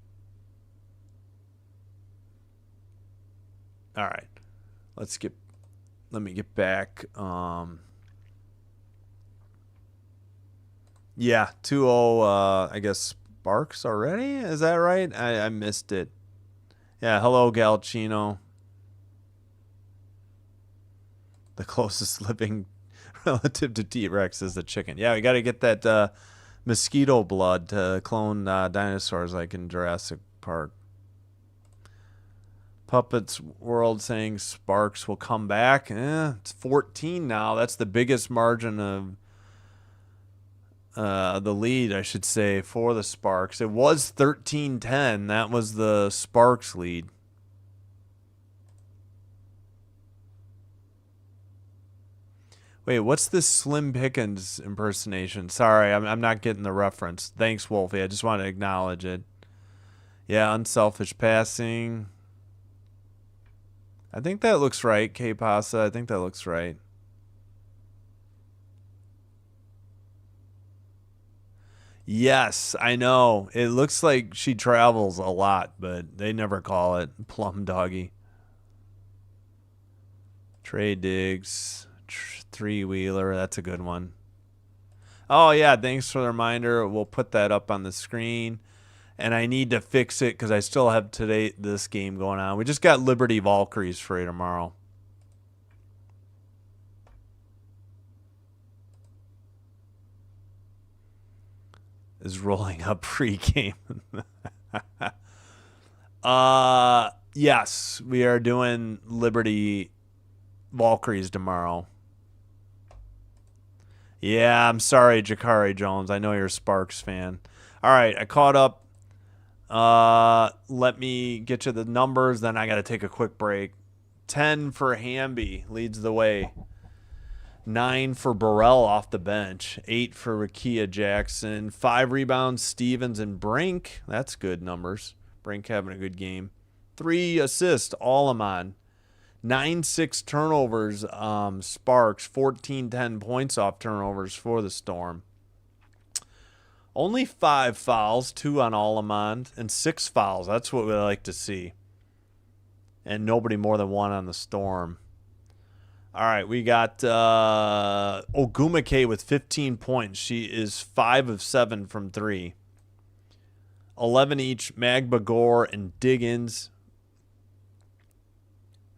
All right. Let me get back. Yeah, 2-0, I guess, Sparks already? Is that right? I missed it. Yeah, hello, Galchino. The closest living relative to T-Rex is the chicken. Yeah, we got to get that mosquito blood to clone dinosaurs like in Jurassic Park. Puppets World saying Sparks will come back. It's 14 now. That's the biggest margin of the lead, I should say, for the Sparks. It was 13-10. That was the Sparks lead. Wait, what's this Slim Pickens impersonation? Sorry, I'm not getting the reference. Thanks, Wolfie. I just want to acknowledge it. Yeah, unselfish passing. I think that looks right, K-Pasa. I think that looks right. Yes, I know. It looks like she travels a lot, but they never call it Plum Doggy. Trey Diggs, 3-wheeler. That's a good one. Oh, yeah, thanks for the reminder. We'll put that up on the screen. And I need to fix it because I still have this game going on. We just got Liberty Valkyries free tomorrow. Is rolling up pre-game. Yes, we are doing Liberty Valkyries tomorrow. Yeah, I'm sorry, Jakari Jones. I know you're a Sparks fan. All right, I caught up. Let me get you the numbers, then I got to take a quick break. 10 for Hamby, leads the way. 9 for Burrell off the bench. 8 for Rakia Jackson. 5 rebounds, Stevens and Brink. That's good numbers. Brink having a good game. 3 assists, Alleman. 9-6 turnovers, Sparks. 14-10 points off turnovers for the Storm. Only 5 fouls, 2 on Alleman, and 6 fouls. That's what we like to see. And nobody more than 1 on the Storm. All right, we got Ogumake with 15 points. She is 5 of 7 from 3. 11 each, Magbagor and Diggins.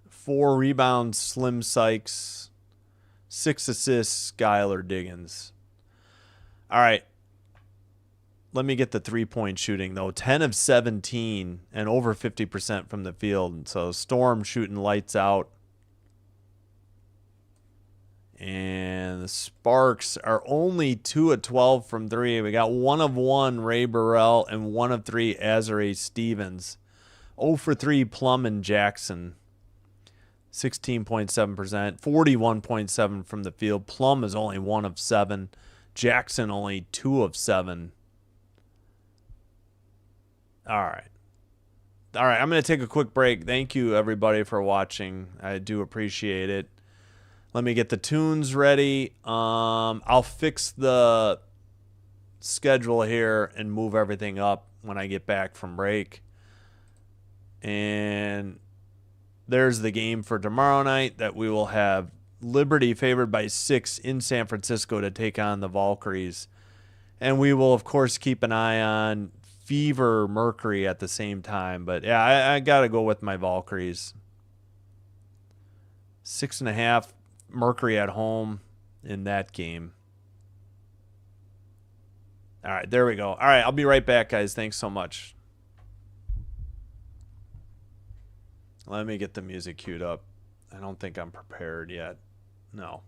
4 rebounds, Slim Sykes. 6 assists, Skylar Diggins. All right. Let me get the three-point shooting, though. 10 of 17 and over 50% from the field. So Storm shooting lights out. And the Sparks are only 2 of 12 from 3. We got 1 of 1, Ray Burrell, and 1 of 3, Azare Stevens. 0 for 3, Plum and Jackson. 16.7%, 41.7 from the field. Plum is only 1 of 7. Jackson only 2 of 7. All right. I'm going to take a quick break. Thank you, everybody, for watching. I do appreciate it. Let me get the tunes ready. I'll fix the schedule here and move everything up when I get back from break. And there's the game for tomorrow night that we will have Liberty favored by 6 in San Francisco to take on the Valkyries. And we will, of course, keep an eye on Fever Mercury at the same time. But, yeah, I got to go with my Valkyries. 6.5 Mercury at home in that game. All right, there we go. All right, I'll be right back, guys. Thanks so much. Let me get the music queued up. I don't think I'm prepared yet. No.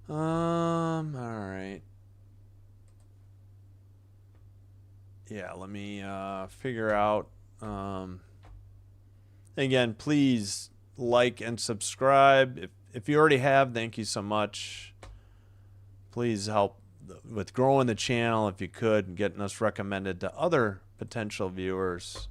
All right. Yeah, let me figure out. Again, please like and subscribe. If you already have, thank you so much. Please help with growing the channel if you could, and getting us recommended to other potential viewers.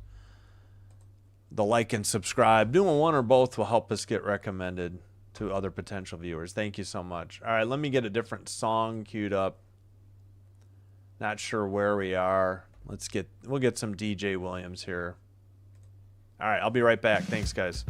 The like and subscribe, doing one or both will help us get recommended to other potential viewers. Thank you so much. All right, let me get a different song queued up. Not sure where we are. We'll get some DJ Williams here. All right, I'll be right back. Thanks, guys.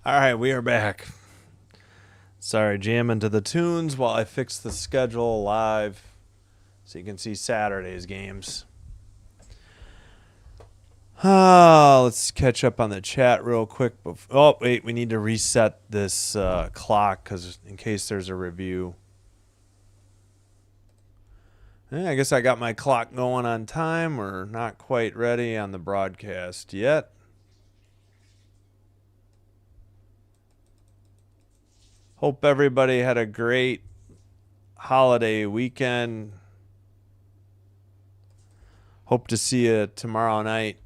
All right, we are back. Sorry, jamming to the tunes while I fix the schedule live so you can see Saturday's games. Let's catch up on the chat real quick. Oh, wait, we need to reset this clock because in case there's a review. I guess I got my clock going on time. We're not quite ready on the broadcast yet. Hope everybody had a great holiday weekend. Hope to see you tomorrow night.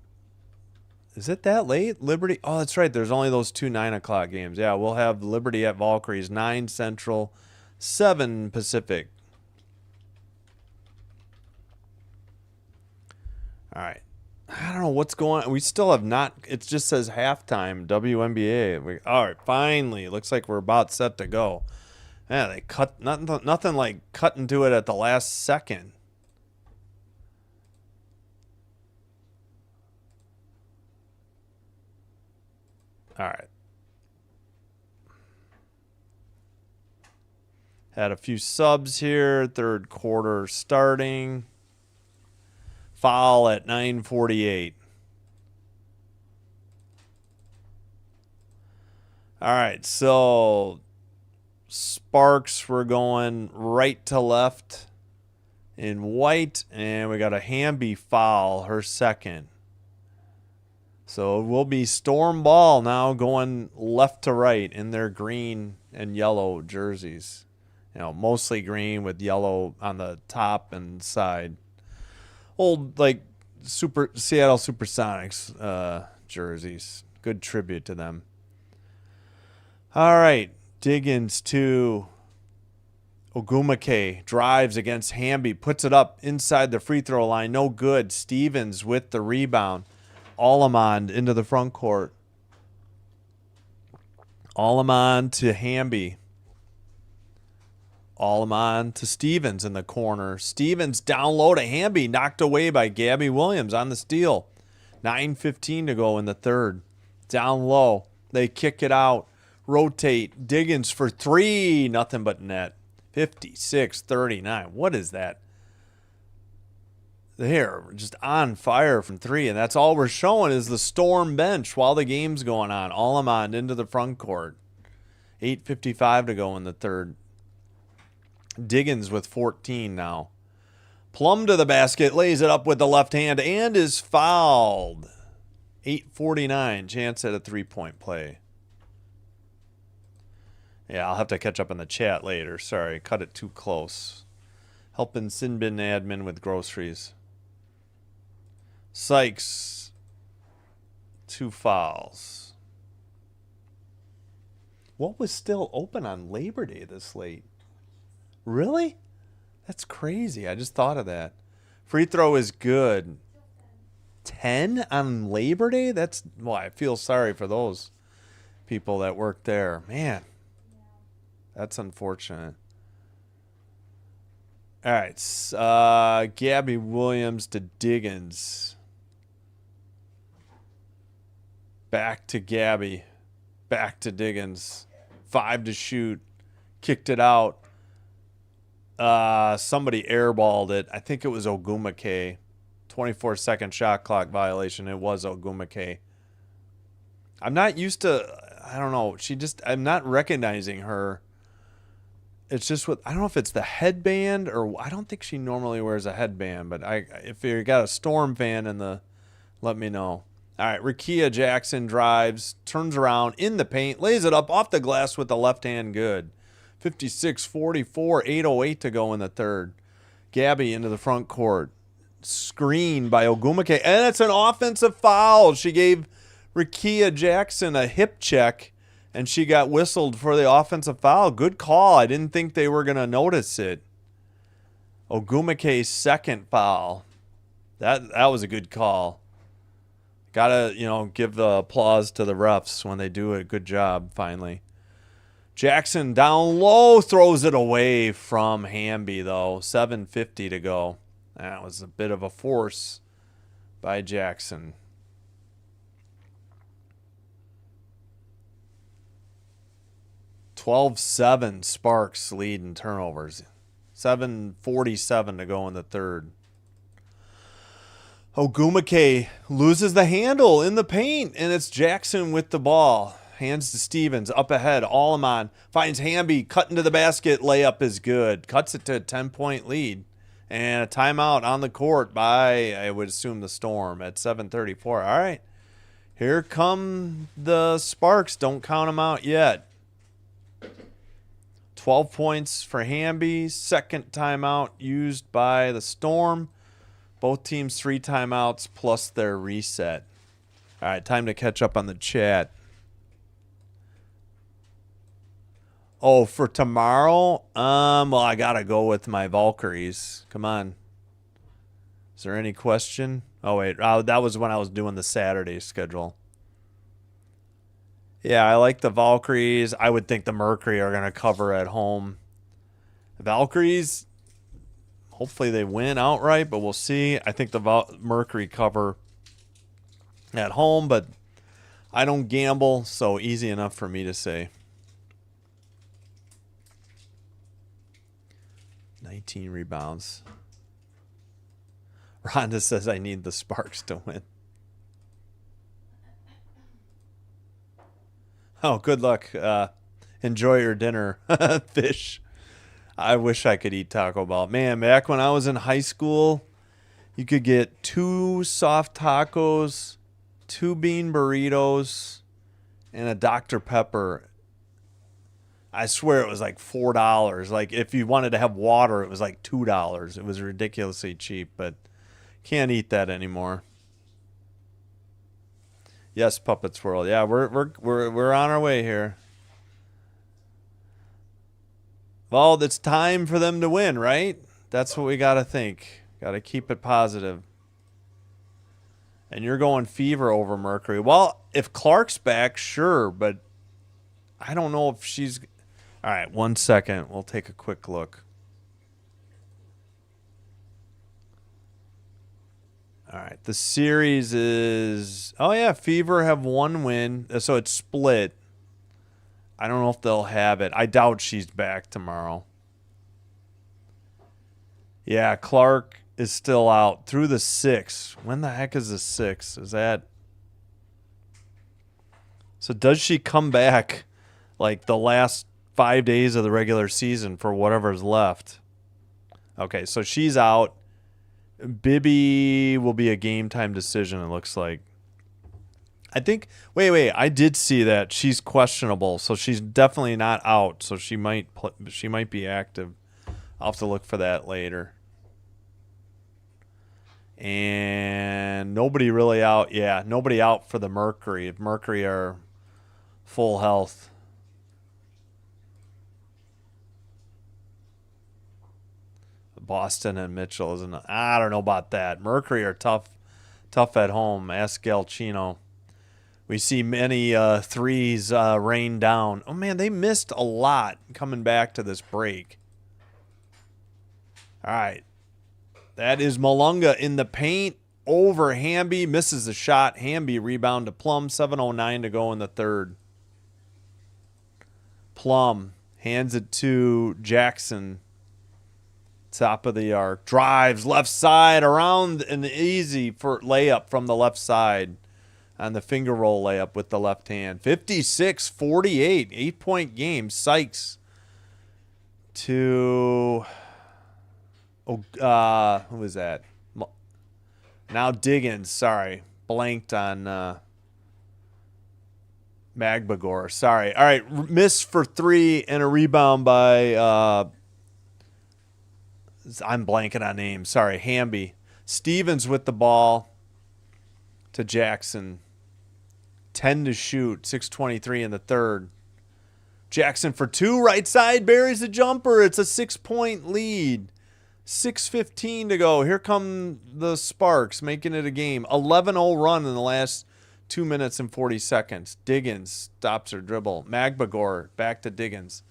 Is it that late? Liberty? Oh, that's right. There's only those 2 9 o'clock games. Yeah, we'll have Liberty at Valkyries, 9 Central, 7 Pacific. All right. I don't know what's going on. We still have not. It just says halftime WNBA. All right, finally. Looks like we're about set to go. Yeah, they cut nothing like cutting to it at the last second. All right. Had a few subs here. Third quarter starting. Foul at 9:48. All right, so Sparks were going right to left in white, and we got a Hamby foul, her second. So it will be Storm ball now going left to right in their green and yellow jerseys. You know, mostly green with yellow on the top and side. Old, like, Seattle Supersonics jerseys. Good tribute to them. All right. Diggins to Ogumake. Drives against Hamby. Puts it up inside the free throw line. No good. Stevens with the rebound. Allemond into the front court. Allemond to Hamby. Allemond to Stevens in the corner. Stevens down low to Hamby. Knocked away by Gabby Williams on the steal. 9:15 to go in the third. Down low. They kick it out. Rotate. Diggins for 3. Nothing but net. 56-39. What is that? They're just on fire from 3. And that's all we're showing is the Storm bench while the game's going on. Allemond into the front court. 8:55 to go in the third. Diggins with 14 now. Plum to the basket, lays it up with the left hand, and is fouled. 8:49, chance at a three-point play. Yeah, I'll have to catch up on the chat later. Sorry, cut it too close. Helping Sinbin admin with groceries. Sykes, 2 fouls. What was still open on Labor Day this late? Really? That's crazy. I just thought of that. Free throw is good. 10 on Labor Day? That's, well, I feel sorry for those people that work there. Man, that's unfortunate. All right. Gabby Williams to Diggins. Back to Gabby. Back to Diggins. 5 to shoot. Kicked it out. Somebody airballed it. I think it was Ogumake. 24-second shot clock violation. It was Ogumake. I'm not used to, I don't know. I'm not recognizing her. It's just I don't know if it's the headband or I don't think she normally wears a headband, but if you got a Storm fan let me know. All right, Rakia Jackson drives, turns around in the paint, lays it up off the glass with the left hand good. 56-44, 8:08 to go in the third. Gabby into the front court. Screen by Ogumake. And it's an offensive foul. She gave Rakia Jackson a hip check, and she got whistled for the offensive foul. Good call. I didn't think they were going to notice it. Ogumake's second foul. That was a good call. Got to, give the applause to the refs when they do a good job finally. Jackson down low, throws it away from Hamby, though. 7:50 to go. That was a bit of a force by Jackson. 12-7 Sparks lead in turnovers. 7:47 to go in the third. Ogumake loses the handle in the paint, and it's Jackson with the ball. Hands to Stevens, up ahead, Alleman finds Hamby, cutting to the basket, layup is good. Cuts it to a 10-point lead. And a timeout on the court by, I would assume, the Storm at 7:34. All right, here come the Sparks. Don't count them out yet. 12 points for Hamby. Second timeout used by the Storm. Both teams 3 timeouts plus their reset. All right, time to catch up on the chat. Oh, for tomorrow? Well, I got to go with my Valkyries. Come on. Is there any question? Oh, wait. That was when I was doing the Saturday schedule. Yeah, I like the Valkyries. I would think the Mercury are going to cover at home. The Valkyries, hopefully they win outright, but we'll see. I think the Mercury cover at home, but I don't gamble, so easy enough for me to say. 19 rebounds. Rhonda says I need the Sparks to win. Oh, good luck. Enjoy your dinner, fish. I wish I could eat Taco Bell. Man, back when I was in high school, you could get 2 soft tacos, 2 bean burritos, and a Dr. Pepper. I swear it was like $4. Like if you wanted to have water, it was like $2. It was ridiculously cheap, but can't eat that anymore. Yes, Puppets World. Yeah, we're on our way here. Well, it's time for them to win, right? That's what we got to think. Got to keep it positive. And you're going Fever over Mercury. Well, if Clark's back, sure, but I don't know if she's... All right, 1 second. We'll take a quick look. All right, the series is... Oh, yeah, Fever have 1 win, so it's split. I don't know if they'll have it. I doubt she's back tomorrow. Yeah, Clark is still out through the 6th. When the heck is the 6th? Is that... So does she come back like the last 5 days of the regular season for whatever's left? Okay, so she's out. Bibby will be a game time decision, it looks like. I think, wait, I did see that she's questionable, so she's definitely not out, so she might be active. I'll have to look for that later. And nobody really out. Yeah, nobody out for the Mercury. If Mercury are full health. Boston and Mitchell isn't. I don't know about that. Mercury are tough at home. Ask Galchino. We see many threes rain down. Oh man, they missed a lot coming back to this break. All right, that is Malunga in the paint over Hamby. Misses the shot. Hamby rebound to Plum. 7:09 to go in the third. Plum hands it to Jackson. Top of the arc. Drives left side around an easy for layup from the left side on the finger roll layup with the left hand. 56-48. 8-point game. Sykes to... who was that? Now Diggins. Sorry. Blanked on Magbagor. Sorry. All right. Miss for 3 and a rebound by... I'm blanking on names. Sorry, Hamby. Stevens with the ball to Jackson. 10 to shoot. 6:23 in the third. Jackson for 2. Right side. Buries the jumper. It's a 6-point lead. 6:15 to go. Here come the Sparks making it a game. 11-0 run in the last 2 minutes and 40 seconds. Diggins stops her dribble. Magbagor back to Diggins.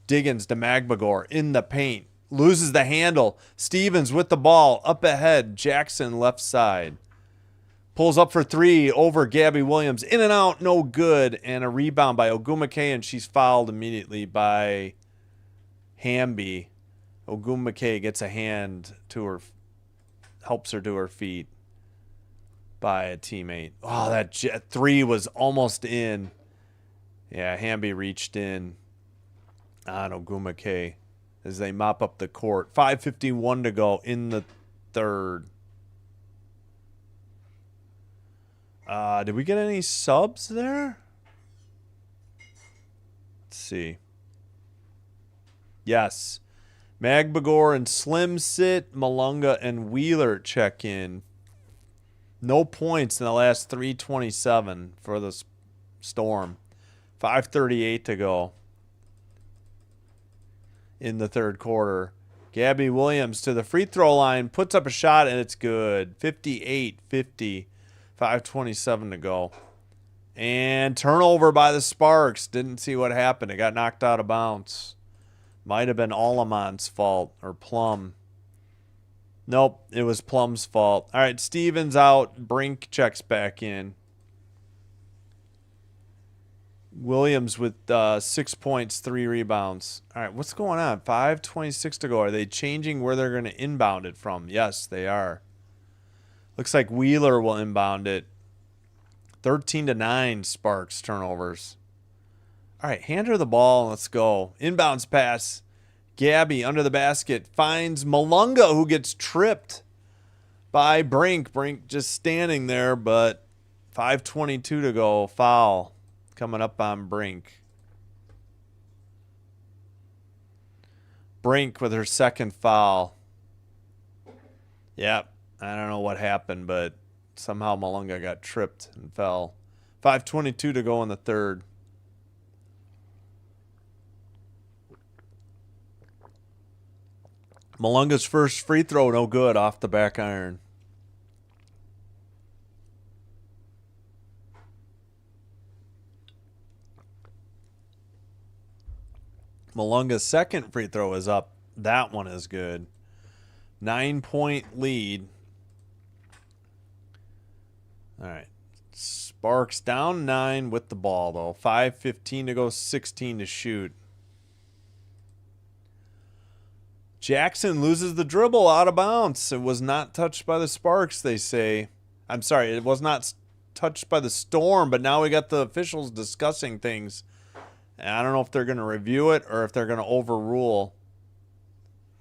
Diggins to Magbagor in the paint. Loses the handle. Stevens with the ball. Up ahead. Jackson left side. Pulls up for three over Gabby Williams. In and out, no good. And a rebound by Ogumake, and she's fouled immediately by Hamby. Ogumake gets a hand to her, helps her to her feet by a teammate. Oh, that three was almost in. Yeah, Hamby reached in on Ogumake as they mop up the court. 5:51 to go in the third. Did we get any subs there? Let's see. Yes. Magbagor and Slim sit. Malunga and Wheeler check in. No points in the last 3:27 for the Storm. 5:38 to go in the third quarter. Gabby Williams to the free throw line, puts up a shot, and it's good. 58-50. 5:27 to go. And turnover by the Sparks. Didn't see what happened. It got knocked out of bounds. Might have been Alamon's fault or Plum. Nope, it was Plum's fault. All right, Stevens out. Brink checks back in. Williams with 6 points, 3 rebounds. All right, what's going on? 5:26 to go. Are they changing where they're going to inbound it from? Yes, they are. Looks like Wheeler will inbound it. 13-9 Sparks turnovers. All right, hand her the ball and let's go. Inbounds pass. Gabby under the basket finds Malunga, who gets tripped by Brink. Brink just standing there, but 5:22 to go. Foul coming up on Brink. Brink with her second foul. Yep. I don't know what happened, but somehow Malunga got tripped and fell. 5:22 to go in the third. Malunga's first free throw, no good, off the back iron. Malunga's second free throw is up. That one is good. 9-point lead. All right. Sparks down 9 with the ball, though. 5:15 to go, 16 to shoot. Jackson loses the dribble out of bounds. It was not touched by the Sparks, they say. I'm sorry, it was not touched by the Storm, but now we got the officials discussing things. And I don't know if they're going to review it or if they're going to overrule.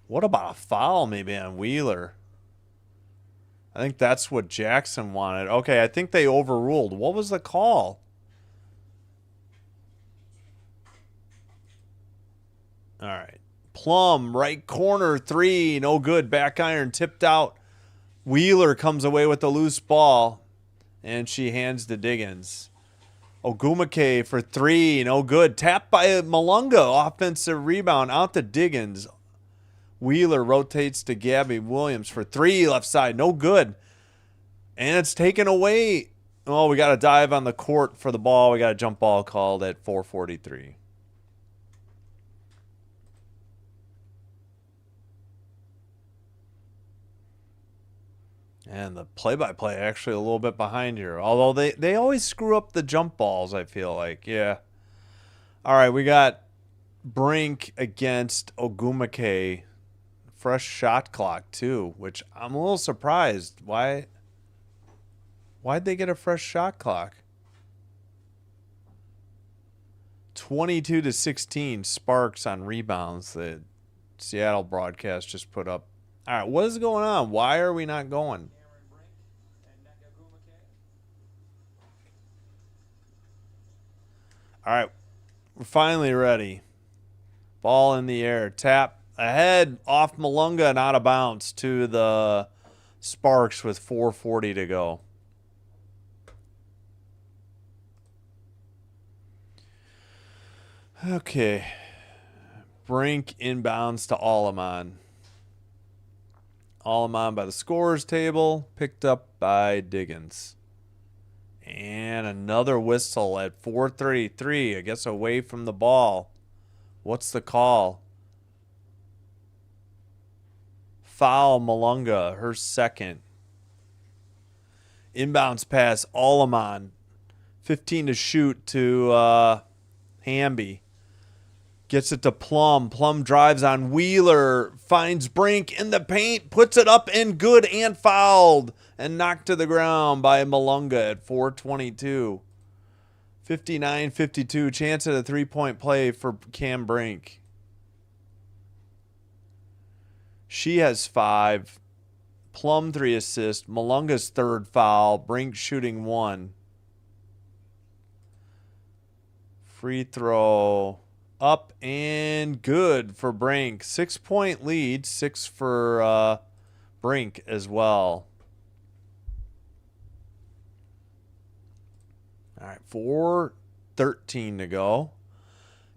What about a foul maybe on Wheeler? I think that's what Jackson wanted. Okay, I think they overruled. What was the call? All right. Plum, right corner, 3. No good. Back iron tipped out. Wheeler comes away with the loose ball, and she hands to Diggins. Ogumake for 3. No good. Tapped by Malunga. Offensive rebound out to Diggins. Wheeler rotates to Gabby Williams for 3. Left side. No good. And it's taken away. Oh, we got to dive on the court for the ball. We got a jump ball called at 4:43. And the play-by-play actually a little bit behind here. Although they always screw up the jump balls, I feel like. Yeah. All right, we got Brink against Ogumake. Fresh shot clock, too, which I'm a little surprised. Why'd they get a fresh shot clock? 22-16 Sparks on rebounds. The Seattle broadcast just put up. All right, what is going on? Why are we not going? All right, we're finally ready. Ball in the air. Tap ahead off Malunga and out of bounds to the Sparks with 4:40 to go. Okay. Brink inbounds to Alamon. Alamon by the scorers table, picked up by Diggins. And another whistle at 4:33, I guess away from the ball. What's the call? Foul Malunga, her second. Inbounds pass, Alleman. 15 to shoot to Hamby. Gets it to Plum. Plum drives on Wheeler. Finds Brink in the paint. Puts it up and good and fouled. And knocked to the ground by Malunga at 4:22. 59-52. Chance at a three-point play for Cam Brink. She has 5. Plum 3 assists. Malunga's third foul. Brink shooting 1. Free throw up and good for Brink. 6-point lead. 6 for Brink as well. All right, 4:13 to go.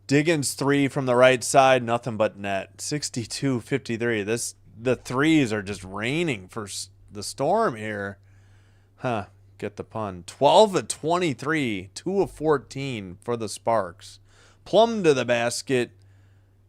Diggins 3 from the right side, nothing but net. 62-53. The threes are just raining for the Storm here. Get the pun. 12 of 23, 2 of 14 for the Sparks. Plum to the basket,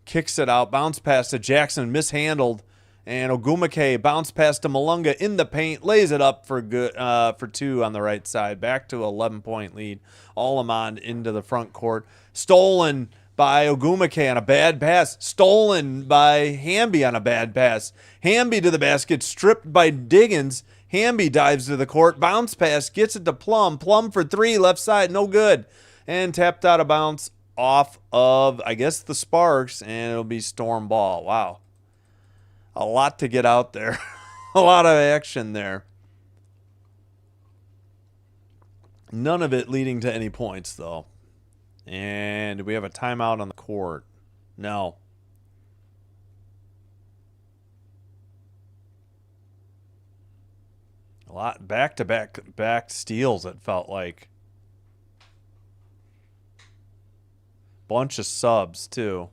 kicks it out, bounce pass to Jackson, mishandled, and Ogumake bounce pass to Malunga in the paint, lays it up for good for 2 on the right side. Back to 11-point lead. Alleman into the front court, stolen by Ogumake on a bad pass, stolen by Hamby on a bad pass. Hamby to the basket, stripped by Diggins. Hamby dives to the court, bounce pass, gets it to Plum. Plum for 3, left side, no good, and tapped out of bounds off of, I guess, the Sparks, and it'll be Storm ball. Wow. A lot to get out there. A lot of action there. None of it leading to any points, though. And do we have a timeout on the court? No. A lot back steals, it felt like. Bunch of subs, too.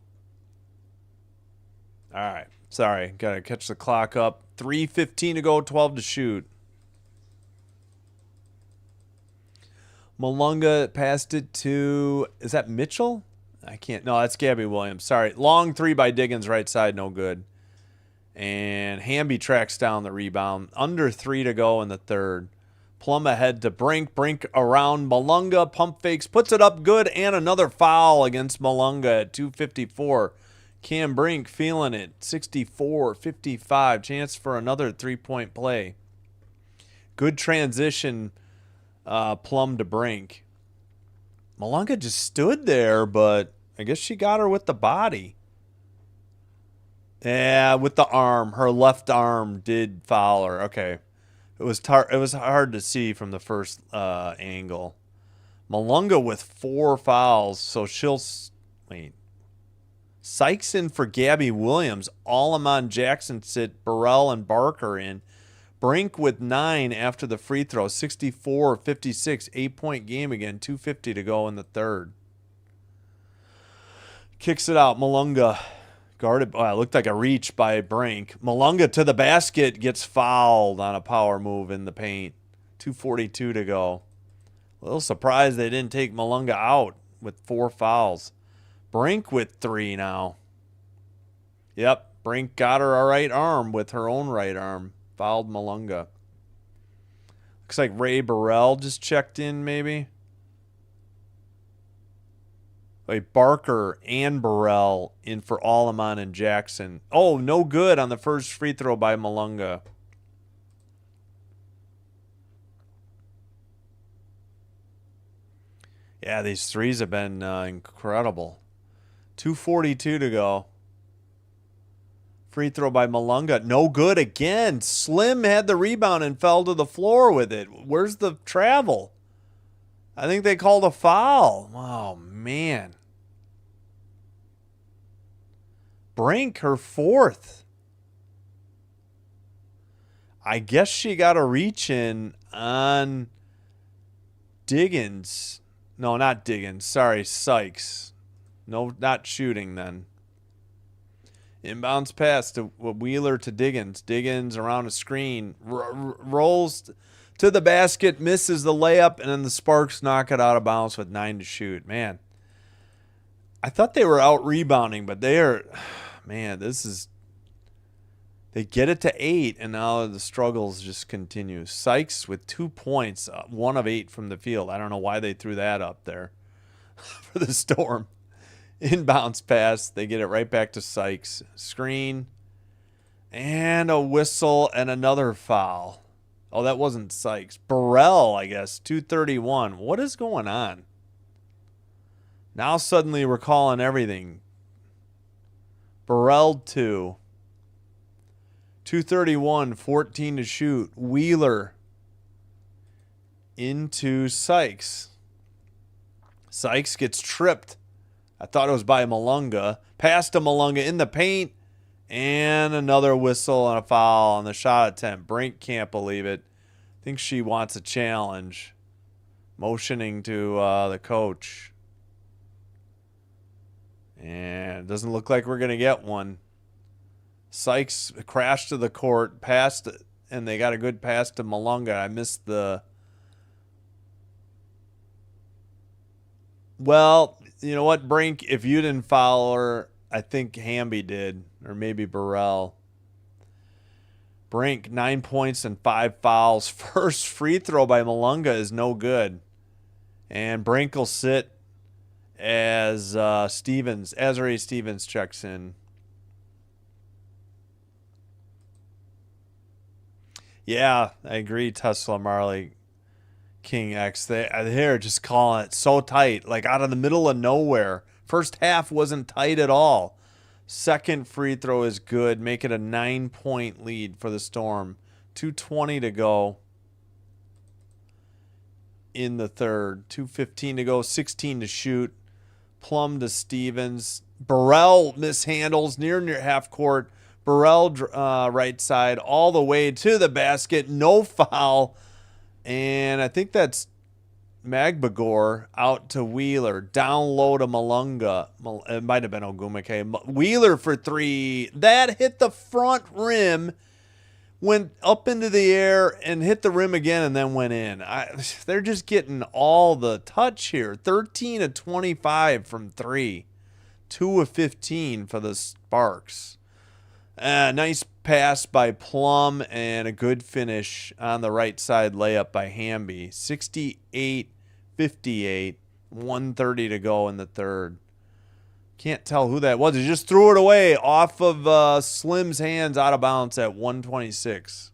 All right. Sorry, got to catch the clock up. 3:15 to go, 12 to shoot. Malunga passed it to, is that Mitchell? I can't, no, that's Gabby Williams. Sorry. Long 3 by Diggins, right side, no good. And Hamby tracks down the rebound. Under 3 to go in the third. Plum ahead to Brink. Brink around Malunga. Pump fakes. Puts it up good. And another foul against Malunga at 2:54. Cam Brink feeling it. 64-55. Chance for another three-point play. Good transition, Plum to Brink. Malunga just stood there, but I guess she got her with the body. Yeah, with the arm. Her left arm did foul her. Okay. It was hard to see from the first angle. Malunga with 4 fouls, so she'll wait. Sykes in for Gabby Williams. Alleman, Jackson sit. Burrell and Barker in. Brink with 9 after the free throw. 64-56. 8-point game again. 2:50 to go in the third. Kicks it out. Malunga. Guarded. Oh, it looked like a reach by Brink. Malunga to the basket, gets fouled on a power move in the paint. 2:42 to go. A little surprised they didn't take Malunga out with 4 fouls. Brink with 3 now. Yep, Brink got her right arm with her own right arm. Fouled Malunga. Looks like Ray Burrell just checked in, maybe. Wait, Barker and Burrell in for Alleman and Jackson. Oh, no good on the first free throw by Malunga. Yeah, these threes have been incredible. 2:42 to go. Free throw by Malunga. No good again. Slim had the rebound and fell to the floor with it. Where's the travel? I think they called a foul. Oh, man. Brink, her 4th. I guess she got a reach in on Diggins. No, not Diggins. Sorry, Sykes. No, not shooting then. Inbounds pass to Wheeler to Diggins. Diggins around a screen. Rolls to the basket, misses the layup, and then the Sparks knock it out of bounds with 9 to shoot. Man, I thought they were out rebounding, but they are, man, these They get it to 8, and now the struggles just continue. Sykes with 2 points, 1 of 8 from the field. I don't know why they threw that up there for the Storm. Inbounds pass. They get it right back to Sykes. Screen. And a whistle and another foul. Oh, that wasn't Sykes. Burrell, I guess. 2:31. What is going on? Now suddenly we're calling everything. Burrell 2. 2:31, 14 to shoot. Wheeler into Sykes. Sykes gets tripped. I thought it was by Malunga. Pass to Malunga in the paint. And another whistle and a foul on the shot attempt. Brink can't believe it. Thinks she wants a challenge. Motioning to the coach. And it doesn't look like we're going to get one. Sykes crashed to the court, passed, and they got a good pass to Malunga. I missed the... Well, you know what, Brink? If you didn't foul her, I think Hamby did, or maybe Burrell. Brink, 9 points and 5 fouls. First free throw by Malunga is no good. And Brink will sit as Azrae Stevens checks in. Yeah, I agree, Tesla Marley, King X. They're just calling it so tight, like out of the middle of nowhere. First half wasn't tight at all. Second free throw is good. Make it a 9-point lead for the Storm. 2:20 to go in the third. 2:15 to go. 16 to shoot. Plum to Stevens. Burrell mishandles near half court. Burrell right side all the way to the basket. No foul. And I think that's Magbagor out to Wheeler. Down low to Malunga. It might have been Ogumake. Wheeler for 3. That hit the front rim. Went up into the air and hit the rim again and then went in. They're just getting all the touch here. 13 of 25 from 3. 2 of 15 for the Sparks. Nice pass by Plum and a good finish on the right side layup by Hamby. 68-58, 1:30 to go in the third. Can't tell who that was. He just threw it away off of Slim's hands out of bounds at 1:26.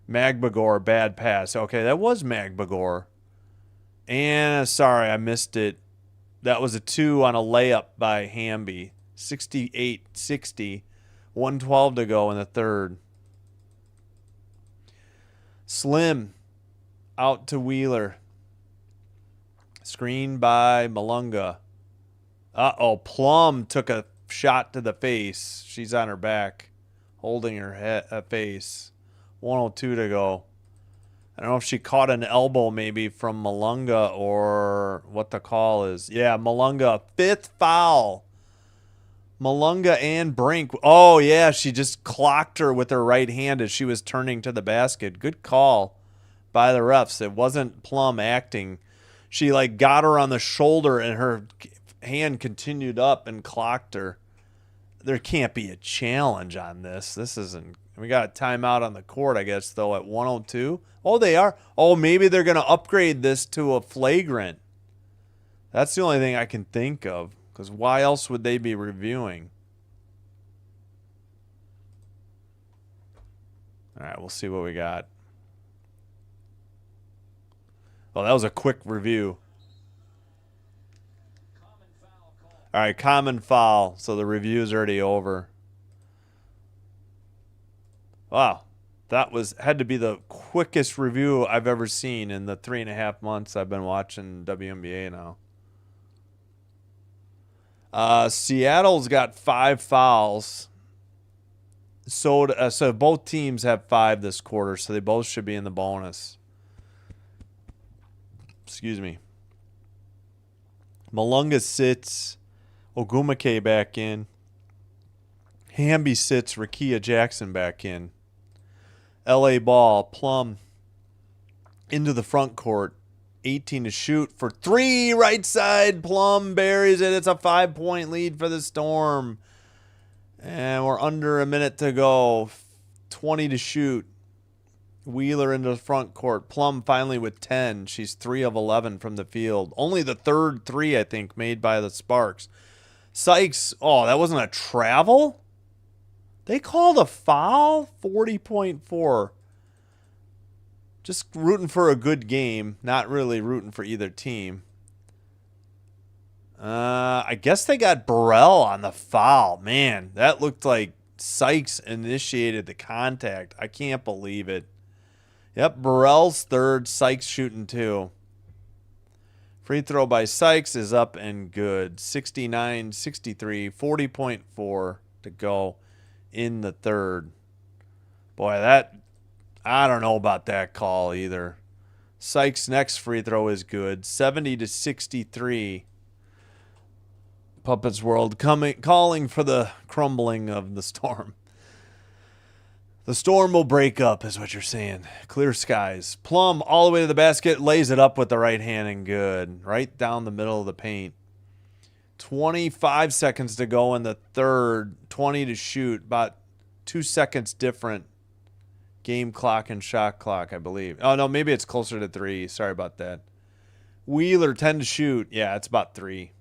Magbagor, bad pass. Okay, that was Magbagor. And sorry, I missed it. That was a 2 on a layup by Hamby. 68-60. 1:12 to go in the third. Slim out to Wheeler. Screen by Malunga. Uh-oh, Plum took a shot to the face. She's on her back, holding her face. 1:02 to go. I don't know if she caught an elbow maybe from Malunga or what the call is. Yeah, Malunga, 5th foul. Malunga and Brink. Oh, yeah, she just clocked her with her right hand as she was turning to the basket. Good call by the refs. It wasn't Plum acting. She, got her on the shoulder and her hand continued up and clocked her. There can't be a challenge on this. This isn't... We got a timeout on the court, I guess, though, at 1:02. Oh, they are. Oh, maybe they're going to upgrade this to a flagrant. That's the only thing I can think of, because why else would they be reviewing? All right, we'll see what we got. Oh, that was a quick review. All right, common foul. So the review's already over. Wow, that had to be the quickest review I've ever seen in the 3.5 months I've been watching WNBA now. Seattle's got 5 fouls. So both teams have 5 this quarter, so they both should be in the bonus. Excuse me. Malunga sits. Ogumake back in. Hamby sits. Rakia Jackson back in. LA ball. Plum into the front court. 18 to shoot for 3. Right side. Plum buries it. It's a 5-point lead for the Storm. And we're under a minute to go. 20 to shoot. Wheeler into the front court. Plum finally with 10. She's 3 of 11 from the field. Only the third 3, I think, made by the Sparks. Sykes, oh, that wasn't a travel? They called a foul? 40.4. Just rooting for a good game. Not really rooting for either team. I guess they got Burrell on the foul. Man, that looked like Sykes initiated the contact. I can't believe it. Yep, Burrell's third. Sykes shooting 2. Free throw by Sykes is up and good. 69-63, 40.4 to go in the third. Boy, that, I don't know about that call either. Sykes' next free throw is good. 70-63. Puppets World calling for the crumbling of the Storm. The Storm will break up, is what you're saying. Clear skies. Plum all the way to the basket, lays it up with the right hand and good. Right down the middle of the paint. 25 seconds to go in the third. 20 to shoot. About 2 seconds different. Game clock and shot clock, I believe. Oh, no, maybe it's closer to 3. Sorry about that. Wheeler, 10 to shoot. Yeah, it's about 3.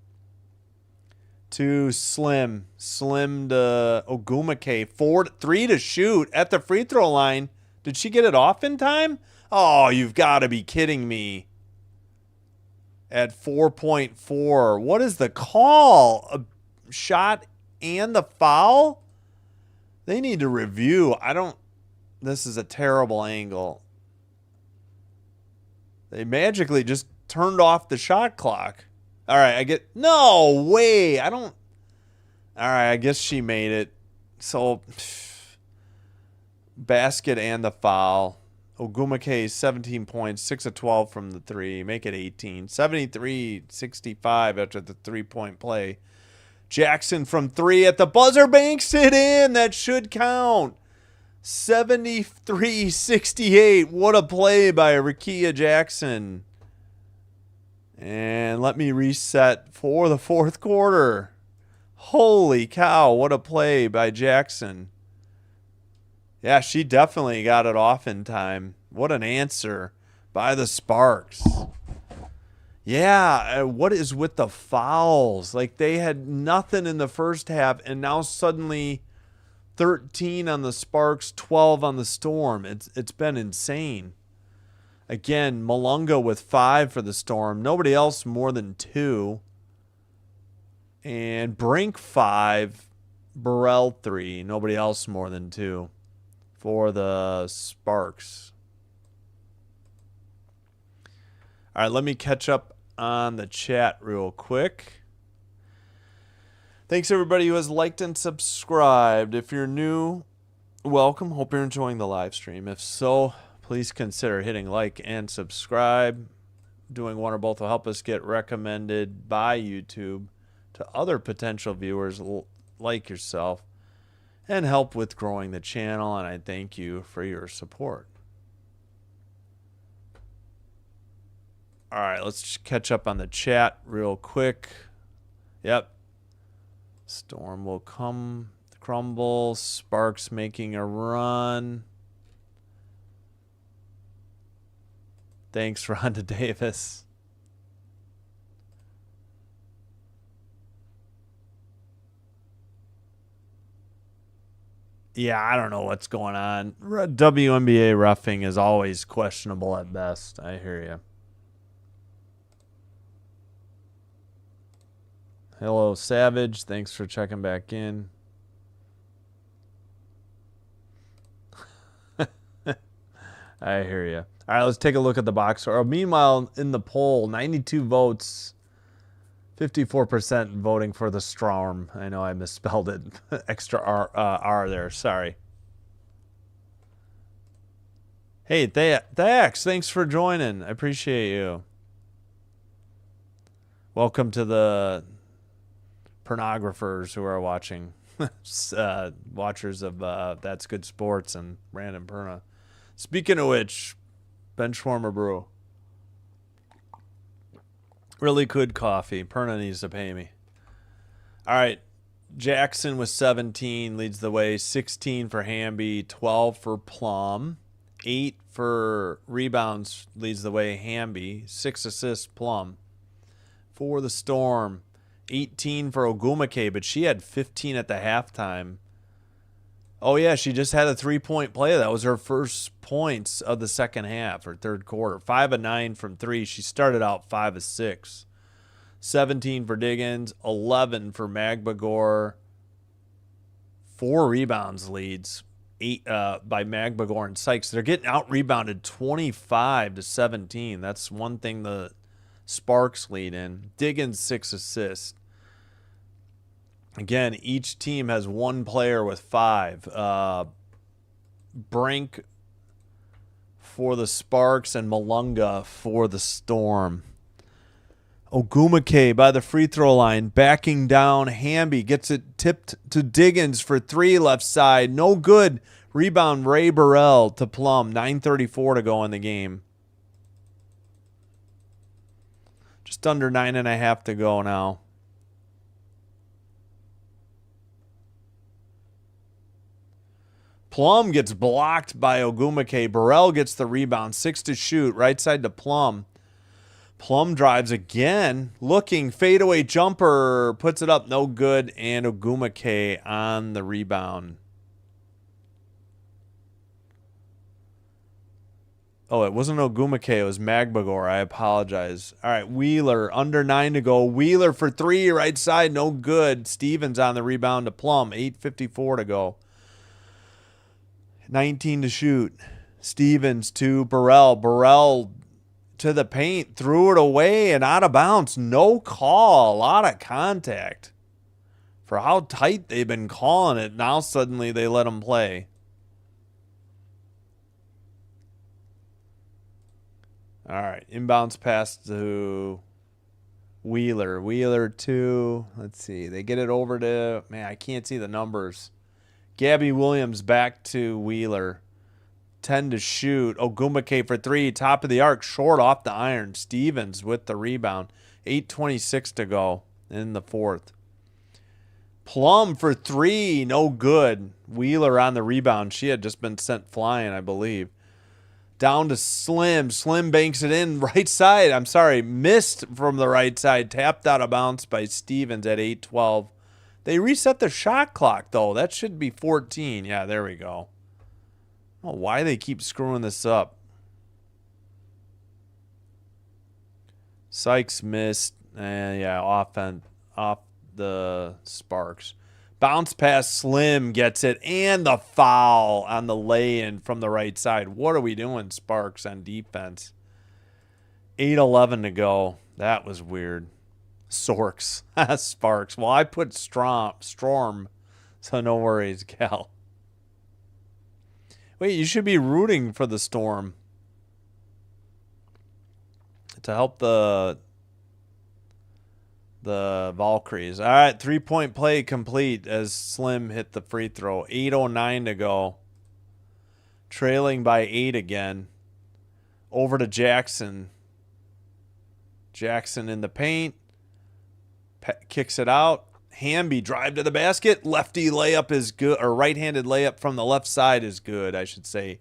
To Slim to Ogumake, 3 to shoot at the free throw line. Did she get it off in time? Oh, you've got to be kidding me. At 4.4. What is the call? A shot and the foul? They need to review. This is a terrible angle. They magically just turned off the shot clock. All right, no way. All right, I guess she made it. So, basket and the foul. Ogumake, 17 points, 6 of 12 from the 3. Make it 18. 73-65 after the 3-point play. Jackson from 3 at the buzzer, banks it in. That should count. 73-68. What a play by Rickea Jackson. And let me reset for the fourth quarter. Holy cow, what a play by Jackson. Yeah, she definitely got it off in time. What an answer by the Sparks. Yeah, what is with the fouls? Like, they had nothing in the first half, and now suddenly 13 on the Sparks, 12 on the Storm. It's been insane. Again, Malunga with 5 for the Storm. Nobody else more than 2. And Brink 5. Burrell 3. Nobody else more than 2 for the Sparks. All right, let me catch up on the chat real quick. Thanks everybody who has liked and subscribed. If you're new, welcome. Hope you're enjoying the live stream. If so, please consider hitting like and subscribe. Doing one or both will help us get recommended by YouTube to other potential viewers like yourself and help with growing the channel. And I thank you for your support. All right, let's just catch up on the chat real quick. Yep. Storm will crumble. Sparks making a run. Thanks, Rhonda Davis. Yeah, I don't know what's going on. WNBA roughing is always questionable at best. I hear you. Hello, Savage. Thanks for checking back in. I hear you. All right, let's take a look at the box score. Meanwhile, in the poll, 92 votes, 54% voting for the Storm. I know I misspelled it. Extra R there. Sorry. Hey, Thax, thanks for joining. I appreciate you. Welcome to the pornographers who are watching. Watchers of That's Good Sports and Random Perna. Speaking of which, Benchwarmer Brew. Really good coffee. Perna needs to pay me. All right. Jackson with 17 leads the way. 16 for Hamby. 12 for Plum. 8 for rebounds leads the way. Hamby. 6 assists Plum. For the Storm. 18 for Ogumake, but she had 15 at the halftime. Oh, yeah, she just had a 3-point play. That was her first points of the second half or third quarter. 5 of 9 from 3. She started out 5 of 6. 17 for Diggins, 11 for Magbagor. 4 rebounds leads 8 by Magbagor and Sykes. They're getting out-rebounded 25 to 17. That's one thing the Sparks lead in. Diggins 6 assists. Again, each team has one player with 5. Brink for the Sparks and Malunga for the Storm. Ogumake by the free throw line, backing down. Hamby gets it tipped to Diggins for 3 left side. No good. Rebound Ray Burrell to Plum. 9:34 to go in the game. Just under 9.5 to go now. Plum gets blocked by Ogumake. Burrell gets the rebound. 6 to shoot. Right side to Plum. Plum drives again. Looking. Fadeaway jumper. Puts it up. No good. And Ogumake on the rebound. Oh, it wasn't Ogumake. It was Magbagor. I apologize. All right. Wheeler. Under 9 to go. Wheeler for 3. Right side. No good. Stevens on the rebound to Plum. 8:54 to go. 19 to shoot. Stevens to Burrell. Burrell to the paint. Threw it away and out of bounds. No call. A lot of contact. For how tight they've been calling it, now suddenly they let them play. All right. Inbounds pass to Wheeler. Wheeler to, let's see. They get it over to, man, I can't see the numbers. Gabby Williams back to Wheeler. 10 to shoot. Ogumake for 3. Top of the arc. Short off the iron. Stevens with the rebound. 8:26 to go in the fourth. Plum for 3. No good. Wheeler on the rebound. She had just been sent flying, I believe. Down to Slim. Slim banks it in. Right side. I'm sorry. Missed from the right side. Tapped out of bounds by Stevens at 8:12. They reset the shot clock, though. That should be 14. Yeah, there we go. I don't know why they keep screwing this up. Sykes missed. Yeah, off the Sparks. Bounce pass, Slim gets it. And the foul on the lay-in from the right side. What are we doing, Sparks, on defense? 8:11 to go. That was weird. Sorks. Sparks. Well, I put Storm, so no worries, Cal. Wait, you should be rooting for the Storm to help the Valkyries. All right, 3-point play complete as Slim hit the free throw. 8:09 to go. Trailing by 8 again. Over to Jackson. Jackson in the paint. Kicks it out. Hamby drive to the basket. Lefty layup is good, or right-handed layup from the left side is good, I should say.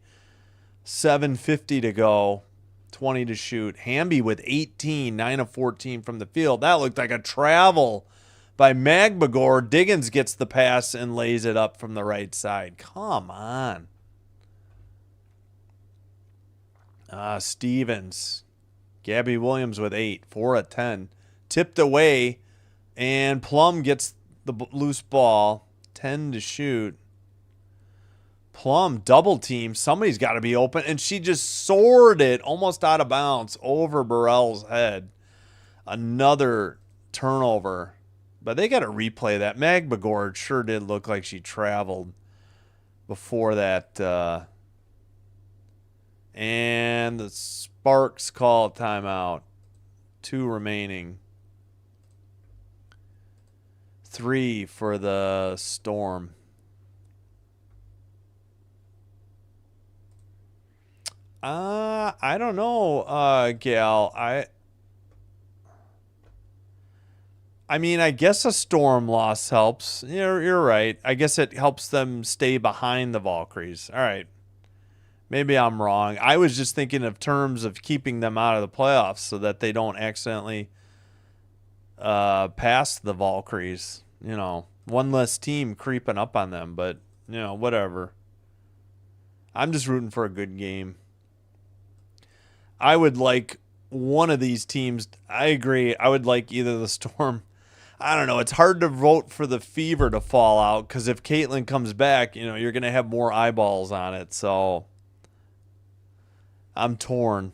7:50 to go. 20 to shoot. Hamby with 18, 9 of 14 from the field. That looked like a travel by Magbagor. Diggins gets the pass and lays it up from the right side. Come on. Stevens. Gabby Williams with 8, 4 of 10. Tipped away. And Plum gets the loose ball. 10 to shoot. Plum double team. Somebody's got to be open. And she just soared it almost out of bounds over Burrell's head. Another turnover. But they got to replay that. Magbagor sure did look like she traveled before that. And the Sparks call timeout. 2 remaining. 3 for the Storm. I don't know, Gal. I mean, I guess a Storm loss helps. You're right. I guess it helps them stay behind the Valkyries. All right. Maybe I'm wrong. I was just thinking of terms of keeping them out of the playoffs so that they don't accidentally pass the Valkyries. One less team creeping up on them. But, whatever. I'm just rooting for a good game. I would like one of these teams. I agree. I would like either the Storm. I don't know. It's hard to vote for the Fever to fall out because if Caitlin comes back, you're going to have more eyeballs on it. So I'm torn.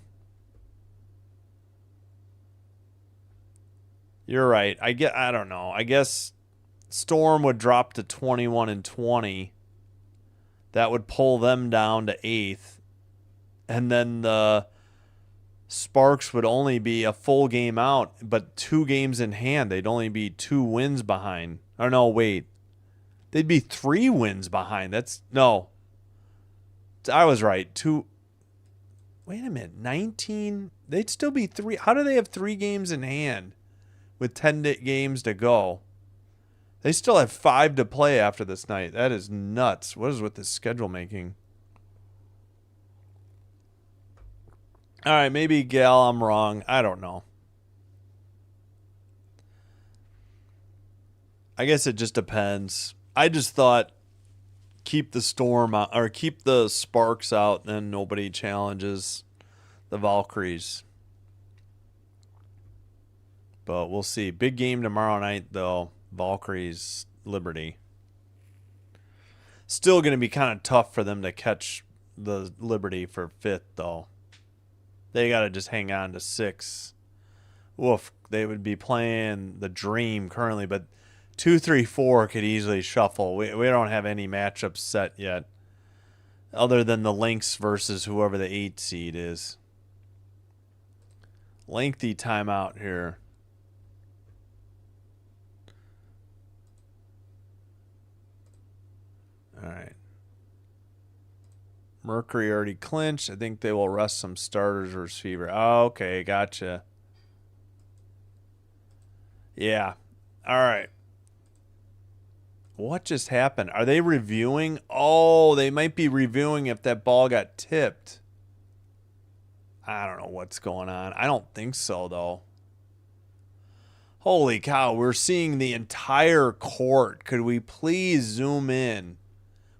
You're right. I don't know. I guess Storm would drop to 21-20. That would pull them down to 8th. And then the Sparks would only be a full game out, but 2 games in hand. They'd only be 2 wins behind. Or no, wait. They'd be 3 wins behind. No. I was right. Wait a minute. 19. They'd still be 3. How do they have 3 games in hand with 10 games to go? They still have 5 to play after this night. That is nuts. What is with this schedule making? All right, maybe, Gal, I'm wrong. I don't know. I guess it just depends. I just thought keep the Storm out, or keep the Sparks out, then nobody challenges the Valkyries. But we'll see. Big game tomorrow night, though. Valkyries, Liberty. Still going to be kind of tough for them to catch the Liberty for 5th, though. They got to just hang on to 6. Woof. They would be playing the Dream currently, but 2, 3, 4 could easily shuffle. We don't have any matchups set yet, other than the Lynx versus whoever the 8 seed is. Lengthy timeout here. All right. Mercury already clinched. I think they will rest some starters versus Fever. Oh, okay, gotcha. Yeah. All right. What just happened? Are they reviewing? Oh, they might be reviewing if that ball got tipped. I don't know what's going on. I don't think so, though. Holy cow, we're seeing the entire court. Could we please zoom in?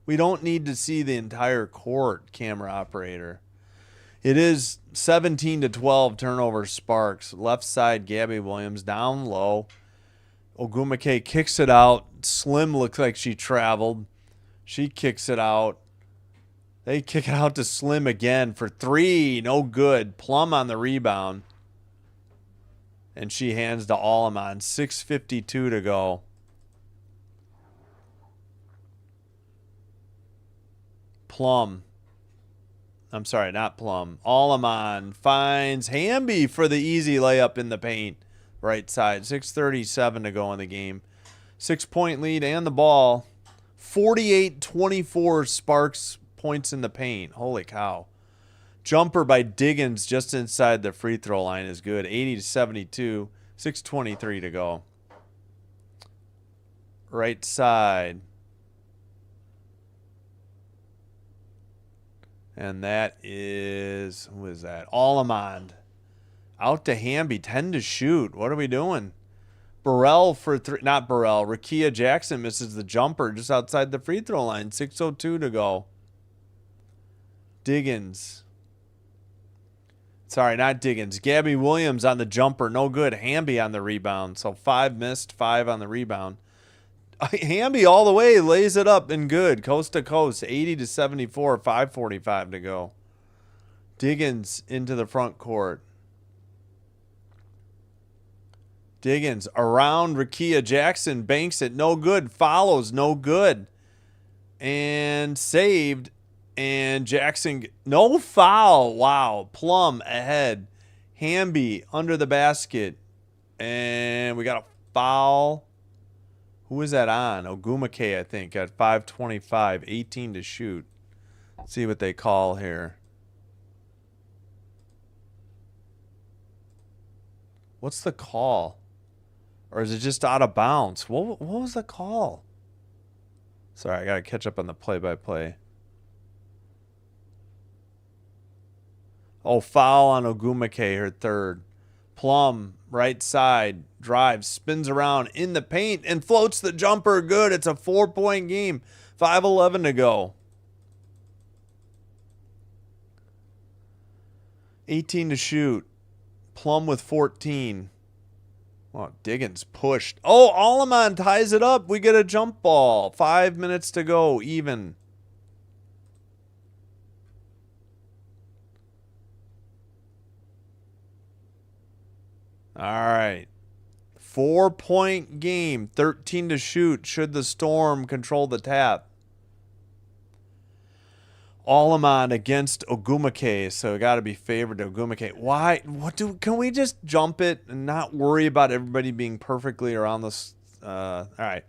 We don't need to see the entire court, camera operator. It is 17-12 turnover Sparks. Left side, Gabby Williams down low. Ogumake kicks it out. Slim looks like she traveled. She kicks it out. They kick it out to Slim again for 3. No good. Plum on the rebound. And she hands to Alleman. 6:52 to go. Plum. I'm sorry, not Plum. Alleman finds Hamby for the easy layup in the paint. Right side. 6:37 to go in the game. 6-point lead and the ball. 48-24 Sparks points in the paint. Holy cow. Jumper by Diggins just inside the free throw line is good. 80-72. 6:23 to go. Right side. And that is, who is that? Allemond. Out to Hamby. 10 to shoot. What are we doing? Burrell for 3. Not Burrell. Rakia Jackson misses the jumper just outside the free throw line. 6:02 to go. Diggins. Sorry, not Diggins. Gabby Williams on the jumper. No good. Hamby on the rebound. So 5 missed, 5 on the rebound. Hamby all the way lays it up and good. Coast to coast. 80-74. 5:45 to go. Diggins into the front court. Diggins around Rakia Jackson. Banks it. No good. Follows. No good. And saved. And Jackson. No foul. Wow. Plum ahead. Hamby under the basket. And we got a foul. Who is that on? Ogumake, I think, at 5:25. 18 to shoot. Let's see what they call here. What's the call? Or is it just out of bounds? What was the call? Sorry, I got to catch up on the play-by-play. Oh, foul on Ogumake, her third. Plum, right side, drives, spins around in the paint, and floats the jumper. Good. It's a 4-point game. 5:11 to go. 18 to shoot. Plum with 14. Oh, Diggins pushed. Oh, Alleman ties it up. We get a jump ball. 5 minutes to go. Even. All right. 4-point game. 13 to shoot. Should the Storm control the tap? Alleman against Ogumake, so got to be favored to Ogumake. Why? Can we just jump it and not worry about everybody being perfectly around this? All right.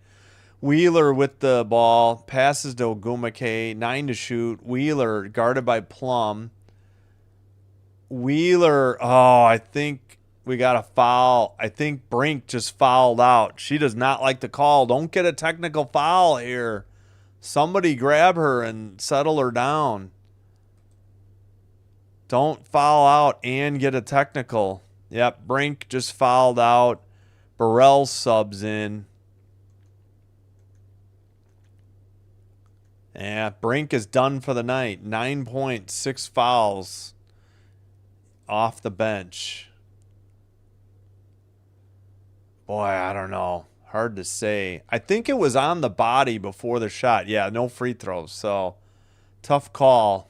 Wheeler with the ball. Passes to Ogumake. 9 to shoot. Wheeler guarded by Plum. Wheeler, I think we got a foul. I think Brink just fouled out. She does not like the call. Don't get a technical foul here. Somebody grab her and settle her down. Don't foul out and get a technical. Yep, Brink just fouled out. Burrell subs in. Yeah, Brink is done for the night. 9 points, 6 fouls off the bench. Boy, I don't know. Hard to say. I think it was on the body before the shot. Yeah, no free throws. So, tough call.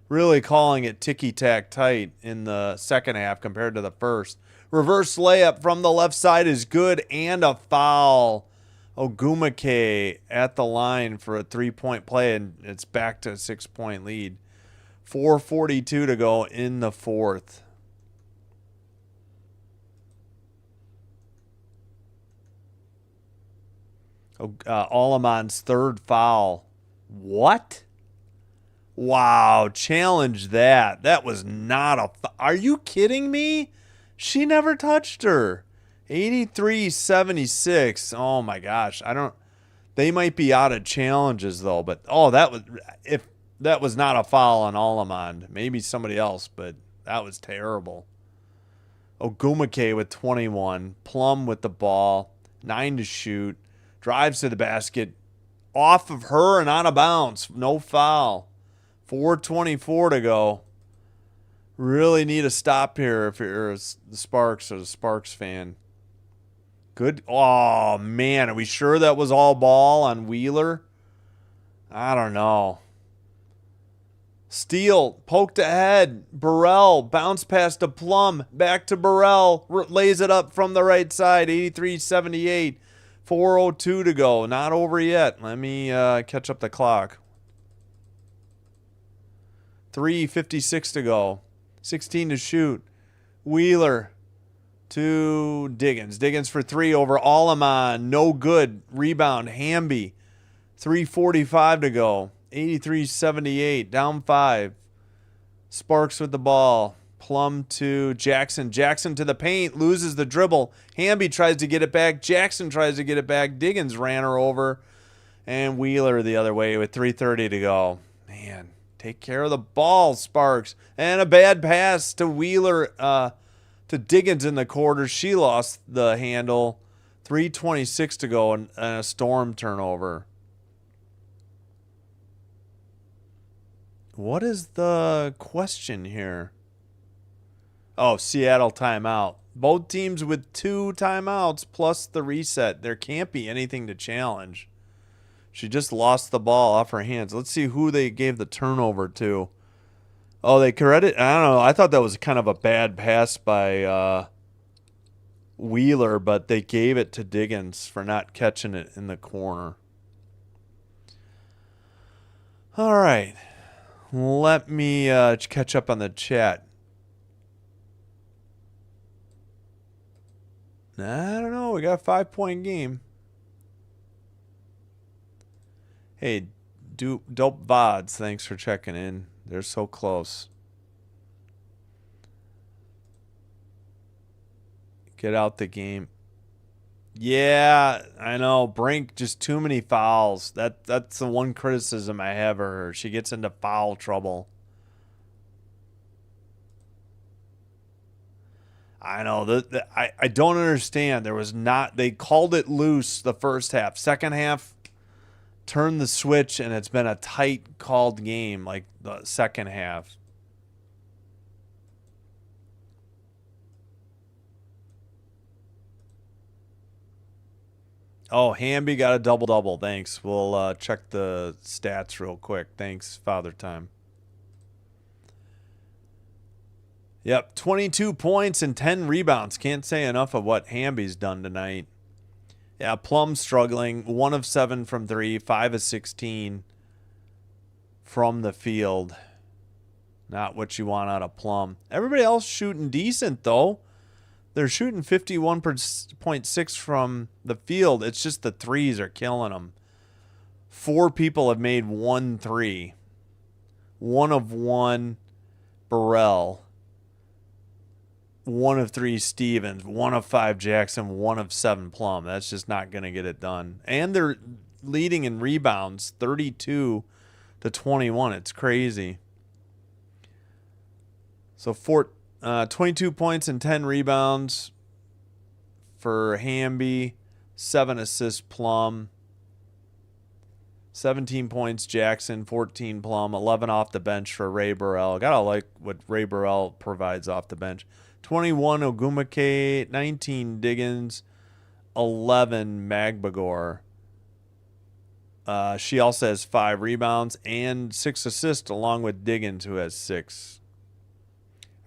Really calling it ticky-tack tight in the second half compared to the first. Reverse layup from the left side is good and a foul. Ogumake at the line for a 3-point play, and it's back to a 6-point lead. 4:42 to go in the fourth. Alleman's third foul. What? Wow, challenge that. That was not a... Are you kidding me? She never touched her. 83-76. Oh my gosh. They might be out of challenges though, but if that was not a foul on Alleman, maybe somebody else, but that was terrible. Ogumake with 21. Plum with the ball. 9 to shoot. Drives to the basket. Off of her and out of bounds. No foul. 4:24 to go. Really need a stop here if you're the Sparks or the Sparks fan. Good. Oh, man. Are we sure that was all ball on Wheeler? I don't know. Steele poked ahead. Burrell bounce pass to Plum. Back to Burrell. Lays it up from the right side. 83-78. 4:02 to go. Not over yet. Let me catch up the clock. 3:56 to go. 16 to shoot. Wheeler to Diggins. Diggins for 3 over Alleman. No good. Rebound. Hamby. 3:45 to go. 83-78. Down 5. Sparks with the ball. Plum to Jackson. Jackson to the paint. Loses the dribble. Hamby tries to get it back. Jackson tries to get it back. Diggins ran her over. And Wheeler the other way with 3:30 to go. Man, take care of the ball, Sparks. And a bad pass to Wheeler, to Diggins in the quarter. She lost the handle. 3:26 to go and a Storm turnover. What is the question here? Oh, Seattle timeout. Both teams with 2 timeouts plus the reset. There can't be anything to challenge. She just lost the ball off her hands. Let's see who they gave the turnover to. Oh, they credit? I don't know. I thought that was kind of a bad pass by Wheeler, but they gave it to Diggins for not catching it in the corner. All right. Let me catch up on the chat. I don't know. We got a 5-point game. Hey, Dope VODs, thanks for checking in. They're so close. Get out the game. Yeah, I know. Brink, just too many fouls. That's the one criticism I have of her. She gets into foul trouble. I know. I don't understand. There was not. They called it loose the first half. Second half, turned the switch, and it's been a tight called game like the second half. Oh, Hamby got a double-double. Thanks. We'll check the stats real quick. Thanks, Father Time. Yep, 22 points and 10 rebounds. Can't say enough of what Hamby's done tonight. Yeah, Plum struggling. 1 of 7 from 3, 5 of 16 from the field. Not what you want out of Plum. Everybody else shooting decent, though. They're shooting 51.6 from the field. It's just the threes are killing them. 4 people have made 1 3. 1 of 1, Burrell. 1 of 3, Stevens. 1 of 5, Jackson. 1 of 7, Plum. That's just not going to get it done. And they're leading in rebounds, 32 to 21. It's crazy. So 22 points and 10 rebounds for Hamby. 7 assists, Plum. 17 points, Jackson. 14, Plum. 11 off the bench for Ray Burrell. Gotta like what Ray Burrell provides off the bench. 21, Ogumake. 19, Diggins. 11, Magbagor. She also has 5 rebounds and 6 assists, along with Diggins, who has 6.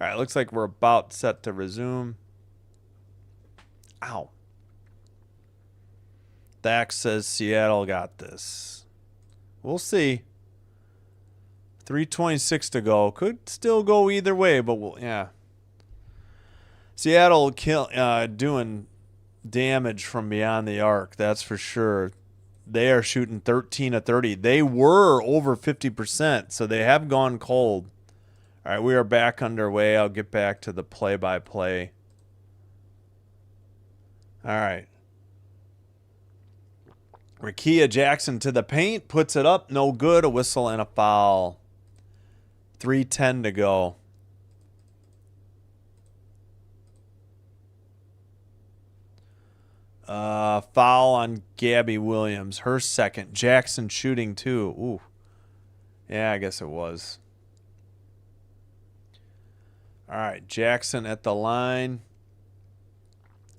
All right, looks like we're about set to resume. Ow. Dax says Seattle got this. We'll see. 3:26 to go. Could still go either way, but yeah. Seattle doing damage from beyond the arc, that's for sure. They are shooting 13 of 30. They were over 50%, so they have gone cold. All right, we are back underway. I'll get back to the play-by-play. All right. Rakia Jackson to the paint, puts it up, no good, a whistle and a foul. 3:10 to go. Foul on Gabby Williams, her second. Jackson shooting too. Ooh. Yeah, I guess it was. All right, Jackson at the line.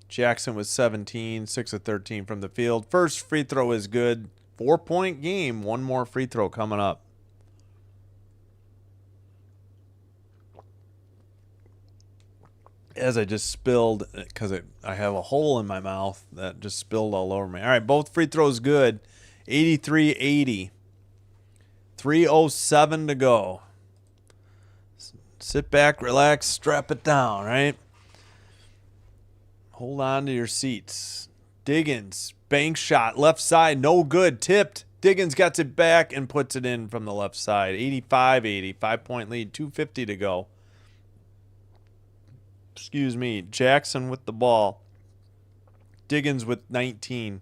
Jackson was 17, 6 of 13 from the field. First free throw is good. 4-point game. One more free throw coming up. As I just spilled, because I have a hole in my mouth that just spilled all over me. All right, both free throws good. 83-80. 3:07 to go. Sit back, relax, strap it down, right? Hold on to your seats. Diggins, bank shot, left side, no good, tipped. Diggins gets it back and puts it in from the left side. 85-80, 5-point lead, 2:50 to go. Excuse me, Jackson with the ball. Diggins with 19.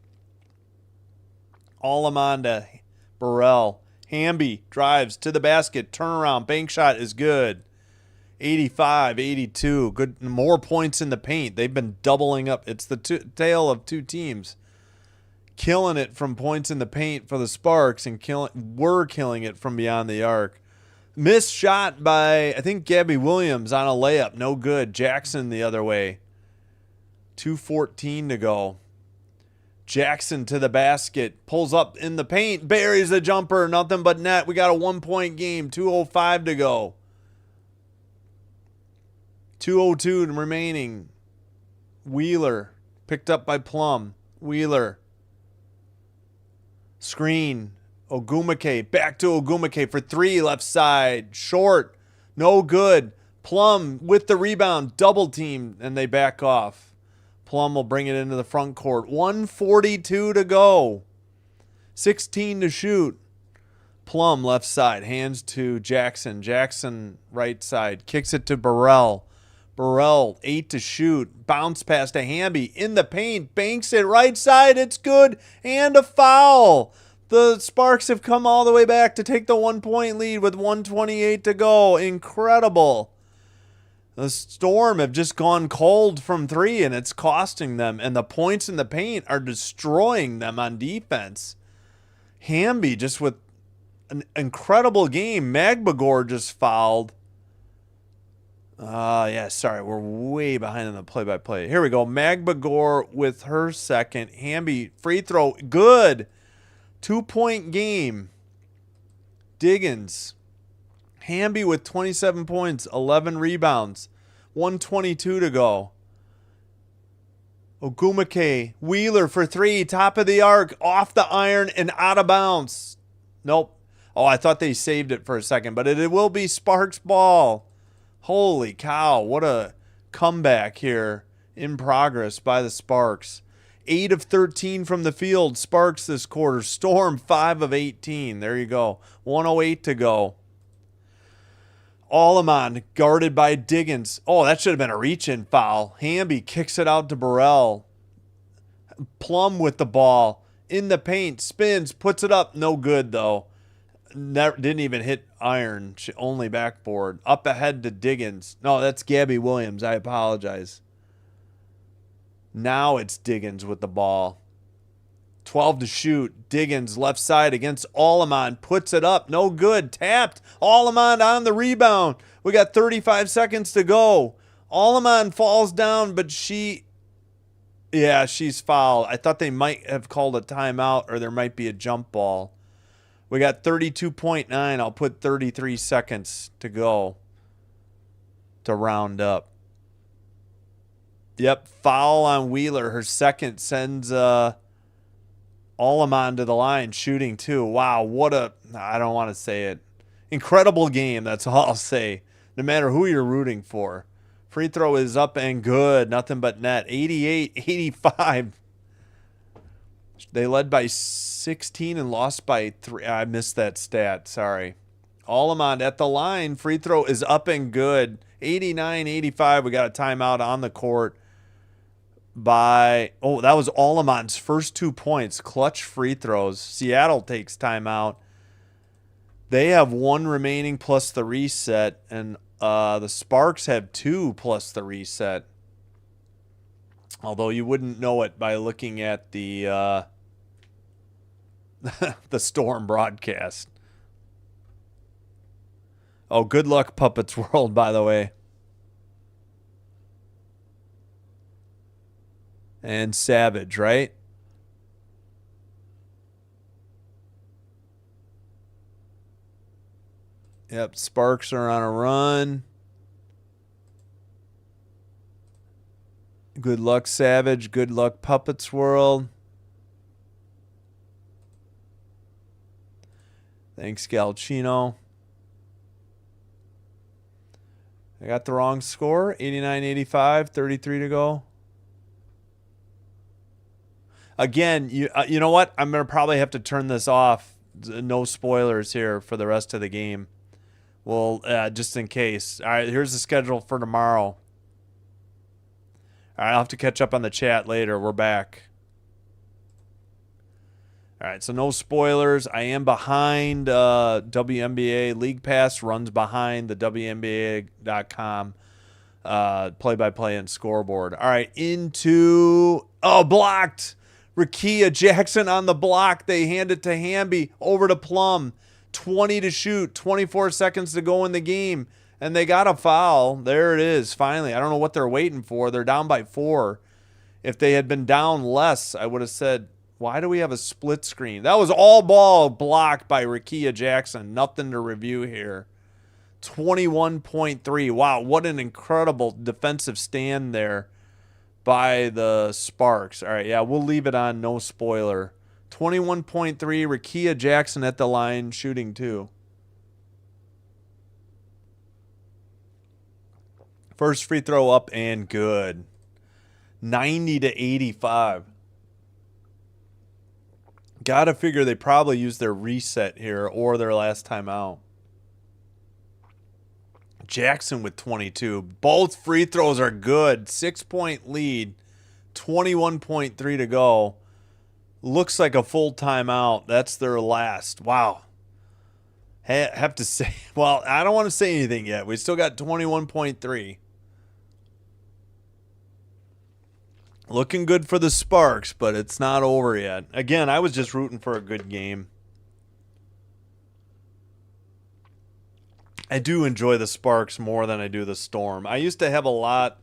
Alamanda, Burrell. Hamby drives to the basket, turnaround, bank shot is good. 85-82. Good, more points in the paint. They've been doubling up. It's the tale of two teams. Killing it from points in the paint for the Sparks and killing it from beyond the arc. Missed shot by, I think, Gabby Williams on a layup. No good. Jackson the other way. 2:14 to go. Jackson to the basket. Pulls up in the paint. Buries a jumper. Nothing but net. We got a 1-point game. 2:05 to go. 2:02 remaining. Wheeler. Picked up by Plum. Wheeler. Screen. Ogumake. Back to Ogumake for 3. Left side. Short. No good. Plum with the rebound. Double team. And they back off. Plum will bring it into the front court. 1:42 to go. 16 to shoot. Plum left side. Hands to Jackson. Jackson right side. Kicks it to Burrell. Burrell, 8 to shoot. Bounce pass to Hamby in the paint. Banks it right side. It's good. And a foul. The Sparks have come all the way back to take the 1-point lead with 1:28 to go. Incredible. The Storm have just gone cold from 3, and it's costing them. And the points in the paint are destroying them on defense. Hamby just with an incredible game. Magbagor just fouled. Yeah, sorry. We're way behind in the play-by-play. Here we go. Magbagor with her second. Hamby, free throw. Good. 2-point game. Diggins. Hamby with 27 points, 11 rebounds. 1:22 to go. Ogumake. Wheeler for 3. Top of the arc. Off the iron and out of bounds. Nope. Oh, I thought they saved it for a second, but it will be Sparks ball. Holy cow. What a comeback here in progress by the Sparks. 8 of 13 from the field. Sparks this quarter. Storm 5 of 18. There you go. 1:08 to go. Allemon guarded by Diggins. Oh, that should have been a reach-in foul. Hamby kicks it out to Burrell. Plum with the ball. In the paint. Spins. Puts it up. No good, though. Didn't even hit iron. Only backboard. Up ahead to Diggins. No, that's Gabby Williams. I apologize. Now it's Diggins with the ball. 12 to shoot. Diggins left side against Allemon. Puts it up. No good. Tapped. Allemon on the rebound. We got 35 seconds to go. Allemon falls down, but she's fouled. I thought they might have called a timeout or there might be a jump ball. We got 32.9. I'll put 33 seconds to go to round up. Yep, foul on Wheeler. Her second sends Allemon to the line, shooting too. Wow, I don't want to say it. Incredible game, that's all I'll say. No matter who you're rooting for. Free throw is up and good. Nothing but net. 88-85. They led by 16 and lost by 3. I missed that stat. Sorry. Allemon at the line. Free throw is up and good. 89-85. We got a timeout on the court that was Allemon's first 2 points. Clutch free throws. Seattle takes timeout. They have 1 remaining plus the reset, and the Sparks have 2 plus the reset. Although you wouldn't know it by looking at the the Storm broadcast. Oh, good luck, Puppets World, by the way. And Savage, right? Yep, Sparks are on a run. Good luck, Savage. Good luck, Puppets World. Thanks, Galchino. I got the wrong score. 89-85, 33 to go. Again, you know what? I'm going to probably have to turn this off. No spoilers here for the rest of the game. Well, just in case. All right, here's the schedule for tomorrow. All right, I'll have to catch up on the chat later. We're back. All right, so no spoilers. I am behind WNBA. League Pass runs behind the WNBA.com play-by-play and scoreboard. All right, blocked. Rakia Jackson on the block. They hand it to Hamby. Over to Plum. 20 to shoot. 24 seconds to go in the game. And they got a foul. There it is, finally. I don't know what they're waiting for. They're down by 4. If they had been down less, I would have said, why do we have a split screen? That was all ball blocked by Rakia Jackson. Nothing to review here. 21.3. Wow, what an incredible defensive stand there by the Sparks. All right, yeah, we'll leave it on no spoiler. 21.3, Rakia Jackson at the line, shooting 2. First free throw up and good. 90-85. Gotta figure they probably used their reset here or their last time out. Jackson with 22. Both free throws are good. 6-point lead. 21.3 to go. Looks like a full timeout. That's their last. Wow. Have to say, well, I don't want to say anything yet. We still got 21.3. Looking good for the Sparks, but it's not over yet. Again, I was just rooting for a good game. I do enjoy the Sparks more than I do the Storm. I used to have a lot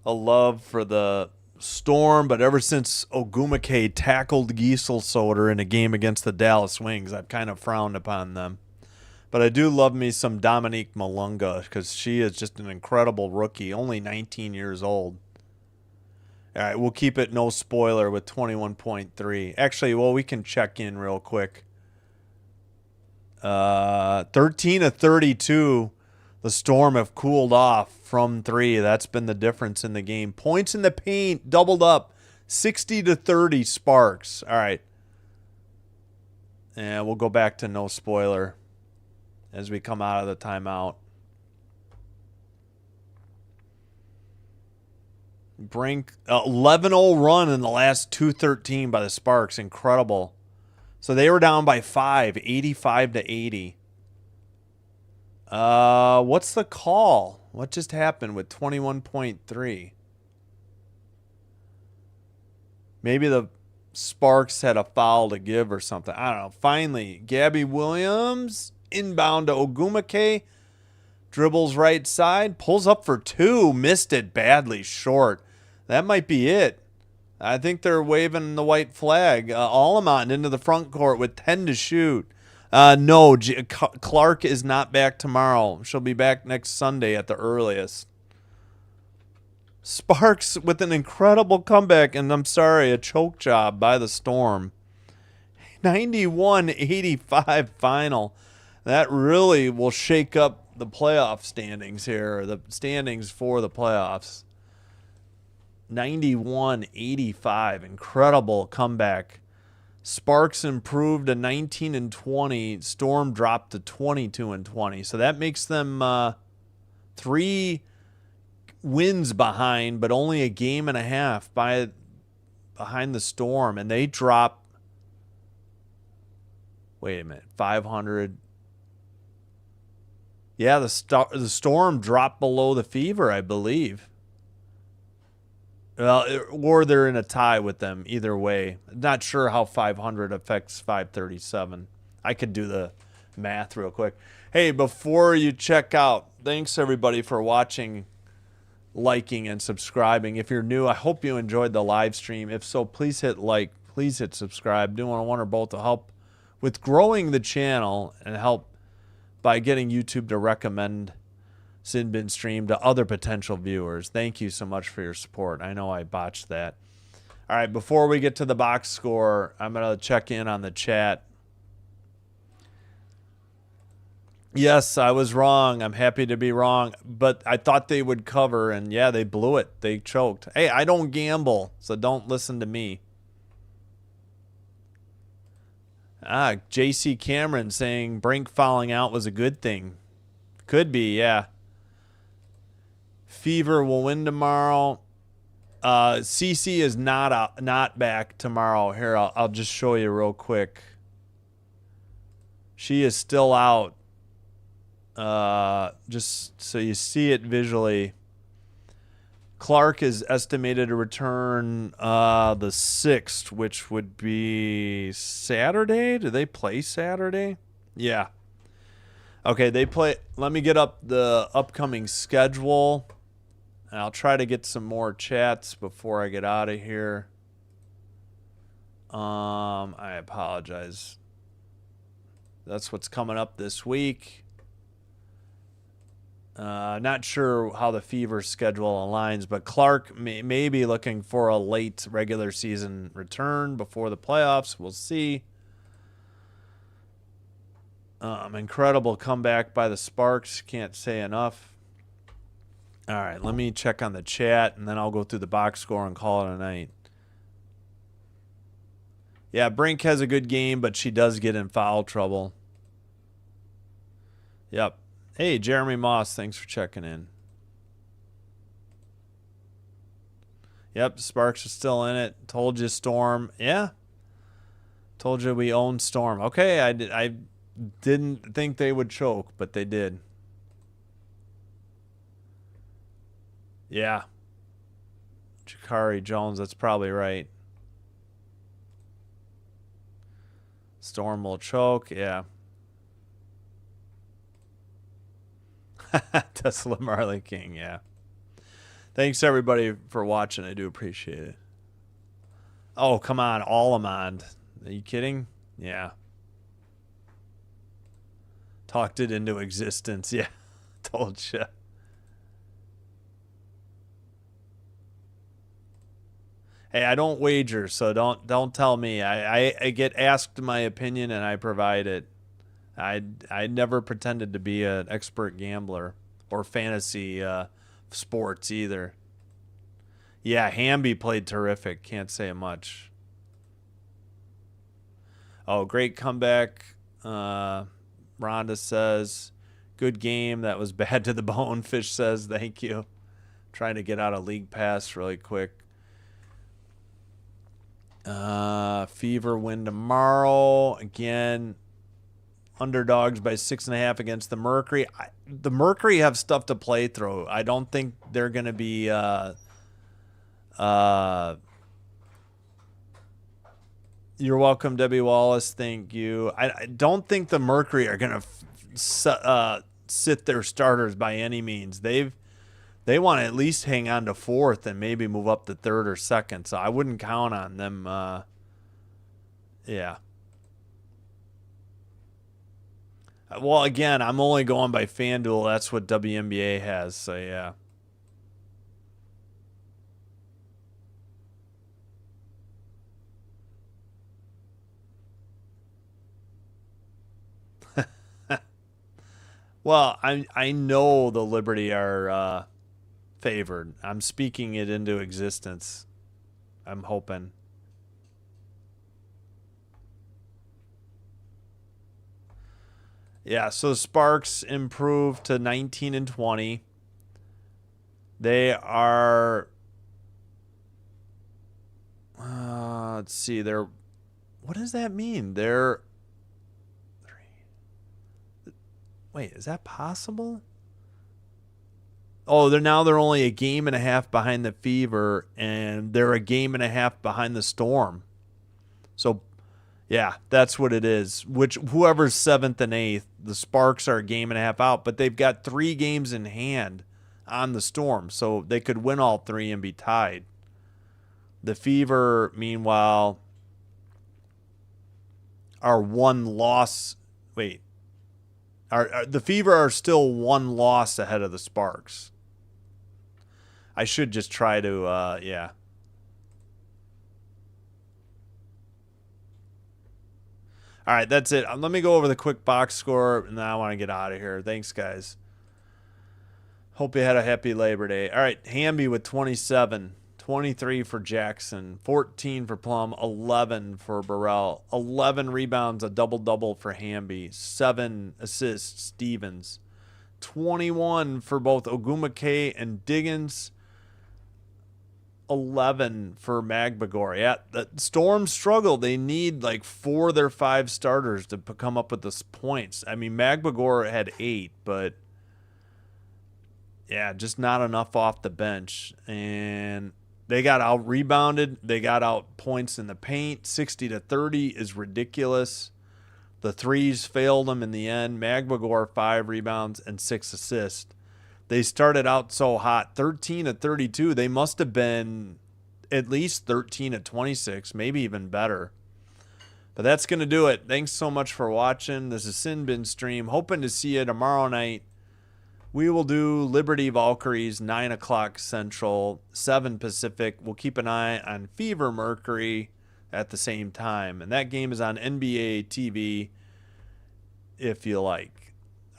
of love for the Storm, but ever since Ogumake tackled Gieselsoder in a game against the Dallas Wings, I've kind of frowned upon them. But I do love me some Dominique Malunga because she is just an incredible rookie, only 19 years old. All right, we'll keep it no spoiler with 21.3. Actually, well, we can check in real quick. 13 of 32. The Storm have cooled off from 3. That's been the difference in the game. Points in the paint doubled up. 60 to 30 Sparks. All right. And we'll go back to no spoiler as we come out of the timeout. Brink 11-0 run in the last 2:13 by the Sparks. Incredible. So they were down by 5, 85 to 80. What's the call? What just happened with 21.3? Maybe the Sparks had a foul to give or something. I don't know. Finally, Gabby Williams inbound to Ogumake. Dribbles right side. Pulls up for 2. Missed it badly short. That might be it. I think they're waving the white flag. Allemont into the front court with 10 to shoot. No, Clark is not back tomorrow. She'll be back next Sunday at the earliest. Sparks with an incredible comeback, and I'm sorry, a choke job by the Storm. 91-85 final. That really will shake up the playoff standings here, the standings for the playoffs. 91-85, incredible comeback. Sparks improved to 19-20. Storm dropped to 22-20. So that makes them 3 wins behind, but only a game and a half behind the Storm. And they drop, wait a minute, 500. Yeah, the Storm dropped below the Fever, I believe. Well, or they're in a tie with them. Either way, not sure how 500 affects 537. I could do the math real quick. Hey, before you check out, thanks everybody for watching, liking, and subscribing. If you're new, I hope you enjoyed the live stream. If so, please hit like, please hit subscribe. Do one or both to help with growing the channel and help by getting YouTube to recommend Sin Bin Stream to other potential viewers. Thank you so much for your support. I know I botched that. All right, before we get to the box score, I'm going to check in on the chat. Yes, I was wrong. I'm happy to be wrong, but I thought they would cover, and yeah, they blew it. They choked. Hey, I don't gamble, so don't listen to me. J.C. Cameron saying Brink fouling out was a good thing. Could be, yeah. Fever will win tomorrow. CC is not back tomorrow. Here, I'll just show you real quick. She is still out. Just so you see it visually. Clark is estimated to return the 6th, which would be Saturday. Do they play Saturday? Yeah. Okay, they play. Let me get up the upcoming schedule. And I'll try to get some more chats before I get out of here. I apologize. That's what's coming up this week. Not sure how the Fever schedule aligns, but Clark may be looking for a late regular season return before the playoffs. We'll see. Incredible comeback by the Sparks. Can't say enough. All right, let me check on the chat, and then I'll go through the box score and call it a night. Yeah, Brink has a good game, but she does get in foul trouble. Yep. Hey, Jeremy Moss, thanks for checking in. Yep, Sparks are still in it. Told you Storm. Yeah. Told you we own Storm. Okay, I didn't think they would choke, but they did. Yeah. Jakari Jones, that's probably right. Storm will choke, yeah. Tesla Marley King, yeah. Thanks everybody for watching. I do appreciate it. Oh, come on, Allemond. Are you kidding? Yeah. Talked it into existence. Yeah. Told you. Hey, I don't wager, so don't tell me. I get asked my opinion and I provide it. I never pretended to be an expert gambler or fantasy sports either. Yeah, Hamby played terrific. Can't say much. Oh, great comeback. Rhonda says, good game. That was bad to the bone. Fish says, thank you. Trying to get out of League Pass really quick. Fever win tomorrow. Again, underdogs by 6.5 against the Mercury. The Mercury have stuff to play through. I don't think they're going to be you're welcome, Debbie Wallace. Thank you. I don't think the Mercury are going to sit their starters by any means. They want to at least hang on to fourth and maybe move up to third or second. So I wouldn't count on them. Yeah. Well, again, I'm only going by FanDuel. That's what WNBA has. So, yeah. Well, I know the Liberty are favored. I'm speaking it into existence. I'm hoping. Yeah, so Sparks improved to 19 and 20. They are let's see, they're what does that mean? They're Wait, is that possible? Oh, they're only a game and a half behind the Fever, and they're a game and a half behind the Storm. So, yeah, that's what it is. Whoever's 7th and 8th, the Sparks are a game and a half out, but they've got 3 games in hand on the Storm, so they could win all 3 and be tied. The Fever, meanwhile, are 1 loss. Wait. The Fever are still 1 loss ahead of the Sparks. I should just try to, yeah. All right, that's it. Let me go over the quick box score, and then I want to get out of here. Thanks, guys. Hope you had a happy Labor Day. All right, Hamby with 27, 23 for Jackson, 14 for Plum, 11 for Burrell, 11 rebounds, a double-double for Hamby, 7 assists, Stevens, 21 for both Ogumake and Diggins, 11 for Magbagor. Yeah, the Storm struggled. They need like 4 of their 5 starters to come up with the points. I mean, Magbagor had 8, but yeah, just not enough off the bench. And they got out rebounded. They got out points in the paint. 60-30 is ridiculous. The threes failed them in the end. Magbagor 5 rebounds and 6 assists. They started out so hot, 13-32. They must have been at least 13-26, maybe even better. But that's going to do it. Thanks so much for watching. This is Sin Bin Stream. Hoping to see you tomorrow night. We will do Liberty Valkyries, 9 o'clock Central, 7 Pacific. We'll keep an eye on Fever Mercury at the same time. And that game is on NBA TV if you like.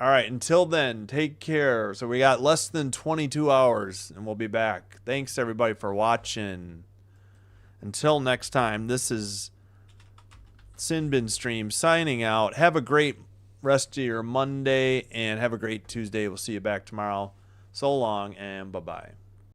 All right, until then, take care. So we got less than 22 hours, and we'll be back. Thanks, everybody, for watching. Until next time, this is Sin Bin Stream signing out. Have a great rest of your Monday, and have a great Tuesday. We'll see you back tomorrow. So long, and bye-bye.